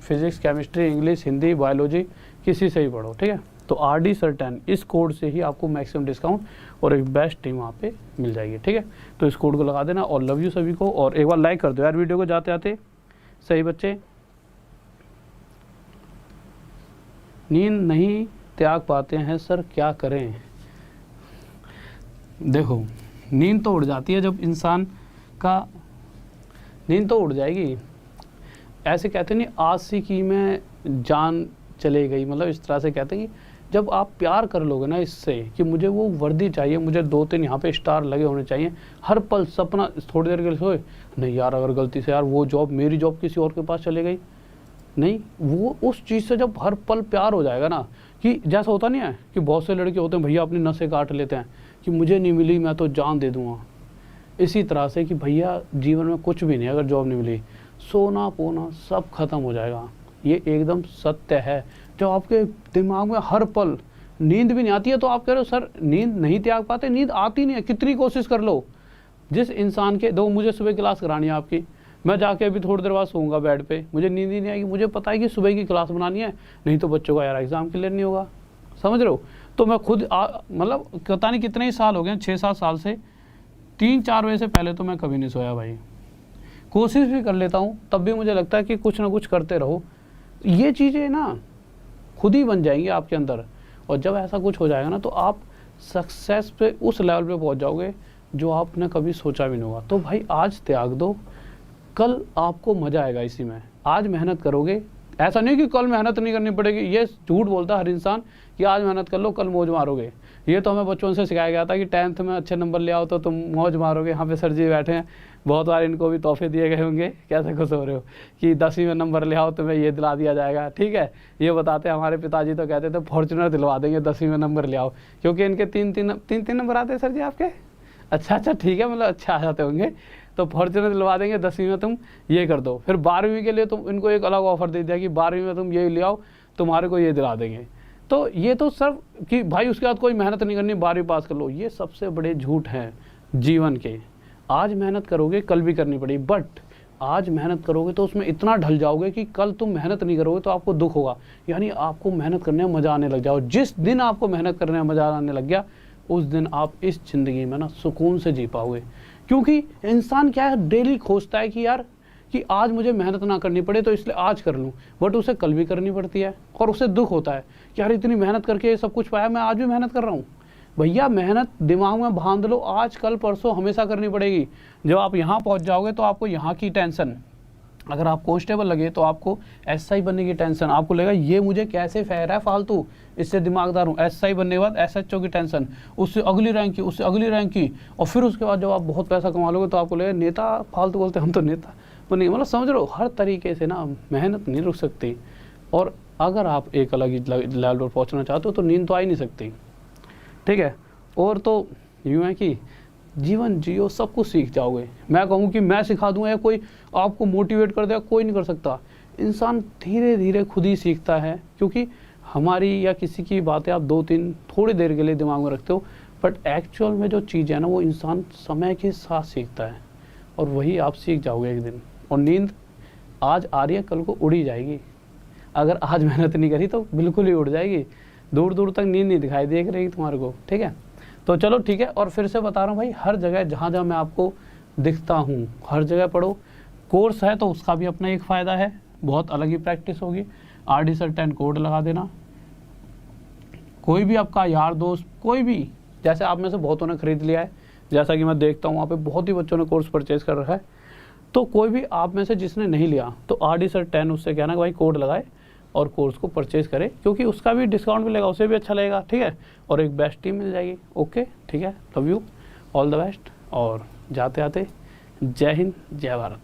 Speaker 1: physics, chemistry, English, Hindi, biology, किसी से ही पढ़ो, ठीक है। तो RD सर 10 इस कोड से ही आपको मैक्सिमम डिस्काउंट और एक बेस्ट टीम वहाँ पे मिल जाएगी, ठीक है। तो इस कोड को लगा देना, और लव यू सभी को, और एक बार लाइक कर दो यार वीडियो को जाते जाते। सही बच्चे, नींद नहीं त्याग पाते हैं सर, क्या करें? देखो, नींद तो उड़ जाती है जब इंसान का, नींद तो उड़ जाएगी, ऐसे कहते नहीं आज सी की में जान चले गई, मतलब इस तरह से कहते हैं कि जब आप प्यार कर लोगे ना इससे कि मुझे वो वर्दी चाहिए, मुझे 2-3 यहाँ पे स्टार लगे होने चाहिए, हर पल सपना, थोड़ी देर के लिए सोए नहीं यार अगर गलती से यार वो जॉब, मेरी जॉब किसी और के पास चले गई, नहीं, वो उस चीज़ से जब हर पल प्यार हो जाएगा ना, कि जैसा होता नहीं है कि बहुत से लड़के होते हैं भैया अपनी नसें काट लेते हैं कि मुझे नहीं मिली मैं तो जान दे दूँगा, इसी तरह से कि भैया जीवन में कुछ भी नहीं, अगर जॉब नहीं मिली, सोना पोना सब खत्म हो जाएगा। ये एकदम सत्य है। जब आपके दिमाग में हर पल नींद भी नहीं आती है, तो आप कह रहे हो सर नींद नहीं त्याग पाते, नींद आती नहीं है, कितनी कोशिश कर लो। जिस इंसान के, दो मुझे सुबह क्लास करानी है आपकी, मैं जाके अभी थोड़ी देर बाद सोऊंगा बेड पे, मुझे नींद ही नहीं आएगी, मुझे पता है कि सुबह की क्लास बनानी है, नहीं तो बच्चों का यार एग्जाम क्लियर नहीं होगा, समझ रहे हो। तो मैं खुद मतलब पता नहीं कितने ही साल हो गए, 6-7 साल से 3-4 बजे से पहले तो मैं कभी नहीं सोया भाई। कोशिश भी कर लेता हूँ, तब भी मुझे लगता है कि कुछ ना कुछ करते रहो, ये चीज़ें ना खुद ही बन जाएंगी आपके अंदर, और जब ऐसा कुछ हो जाएगा ना तो आप सक्सेस पे उस लेवल पे पहुंच जाओगे जो आपने कभी सोचा भी नहीं होगा। तो भाई आज त्याग दो, कल आपको मज़ा आएगा इसी में। आज मेहनत करोगे, ऐसा नहीं कि कल मेहनत नहीं करनी पड़ेगी, ये झूठ बोलता है हर इंसान कि आज मेहनत कर लो कल मौज मारोगे। ये तो हमें बचपन से सिखाया गया था कि 10th में अच्छे नंबर ले आओ तो तुम मौज मारोगे। यहाँ पे सर जी बैठे हैं, बहुत बार इनको भी तोहफे दिए गए होंगे, कैसे खुश हो रहे हो कि 10वीं में नंबर ले आओ तुम्हें ये दिला दिया जाएगा, ठीक है। ये बताते हैं हमारे पिताजी तो कहते थे फॉर्च्यूनर दिलवा देंगे 10वीं में नंबर ले आओ, क्योंकि इनके 3-3 नंबर आते हैं सर जी आपके। अच्छा ठीक है, मतलब अच्छा आ जाते होंगे, तो फॉर्च्यूनर दिलवा देंगे 10वीं में तुम ये कर दो। फिर 12वीं के लिए तुम इनको एक अलग ऑफर दे दिया कि 12वीं में तुम ये ले आओ, तुम्हारे को ये दिला देंगे। तो ये तो सिर्फ कि भाई उसके बाद कोई मेहनत नहीं करनी, 12वीं पास कर लो, ये सबसे बड़े झूठ हैं जीवन के। आज मेहनत करोगे कल भी करनी पड़ेगी, बट आज मेहनत करोगे तो उसमें इतना ढल जाओगे कि कल तुम मेहनत नहीं करोगे तो आपको दुख होगा। यानी आपको मेहनत करने में मज़ा आने लग जाओ। जिस दिन आपको मेहनत करने में मज़ा आने लग गया, उस दिन आप इस ज़िंदगी में ना सुकून से जी पाओगे। क्योंकि इंसान क्या है, डेली खोजता है कि यार कि आज मुझे मेहनत ना करनी पड़े तो इसलिए आज कर लूँ, बट उसे कल भी करनी पड़ती है और उसे दुख होता है कि यार इतनी मेहनत करके ये सब कुछ पाया, मैं आज भी मेहनत कर रहा हूँ। भैया मेहनत दिमाग में बांध लो, आज कल परसों हमेशा करनी पड़ेगी। जब आप यहाँ पहुँच जाओगे तो आपको यहाँ की टेंशन, अगर आप कांस्टेबल लगे तो आपको एसआई बनने की टेंशन, आपको लगेगा ये मुझे कैसे फेर है फालतू, इससे दिमागदार हूँ। एसआई बनने के बाद एसएचओ की टेंशन, उससे अगली रैंक की, उससे अगली रैंक की, और फिर उसके बाद जब आप बहुत पैसा कमा लोगे तो आपको लगेगा नेता, फालतू बोलते हम तो नेता बनेंगे। मतलब समझ लो, हर तरीके से ना मेहनत नहीं रुक सकती। और अगर आप एक अलग ही लेवल पर पहुँचना चाहते हो तो नींद तो आ ही नहीं सकती, ठीक है। और तो यूँ है कि जीवन जियो, सब कुछ सीख जाओगे। मैं कहूँ कि मैं सिखा दूँ या कोई आपको मोटिवेट कर देगा, कोई नहीं कर सकता। इंसान धीरे धीरे खुद ही सीखता है, क्योंकि हमारी या किसी की बातें आप 2-3 थोड़ी देर के लिए दिमाग में रखते हो, बट एक्चुअल में जो चीज़ है ना वो इंसान समय के साथ सीखता है, और वही आप सीख जाओगे एक दिन। और नींद आज आ रही है कल को उड़ ही जाएगी। अगर आज मेहनत नहीं करी तो बिल्कुल ही उड़ जाएगी, दूर दूर तक नींद नहीं दिखाई देख रहेगी तुम्हारे को, ठीक है। तो चलो ठीक है, और फिर से बता रहा हूँ भाई, हर जगह जहाँ जहाँ मैं आपको दिखता हूँ हर जगह पढ़ो। कोर्स है तो उसका भी अपना एक फ़ायदा है, बहुत अलग ही प्रैक्टिस होगी। RD Sir 10 कोड लगा देना। कोई भी आपका यार दोस्त, कोई भी, जैसे आप में से बहुतों ने खरीद लिया है, जैसा कि मैं देखता हूँ वहाँ पे बहुत ही बच्चों ने कोर्स परचेज़ कर रखा है। तो कोई भी आप में से जिसने नहीं लिया तो RD Sir 10 उससे कहना कि भाई कोड लगाए और कोर्स को परचेज़ करे, क्योंकि उसका भी डिस्काउंट मिलेगा, उसे भी अच्छा लगेगा, ठीक है। और एक बेस्ट टीम मिल जाएगी। ओके ठीक है, love you, all the best. और जाते आते जय हिंद, जय भारत।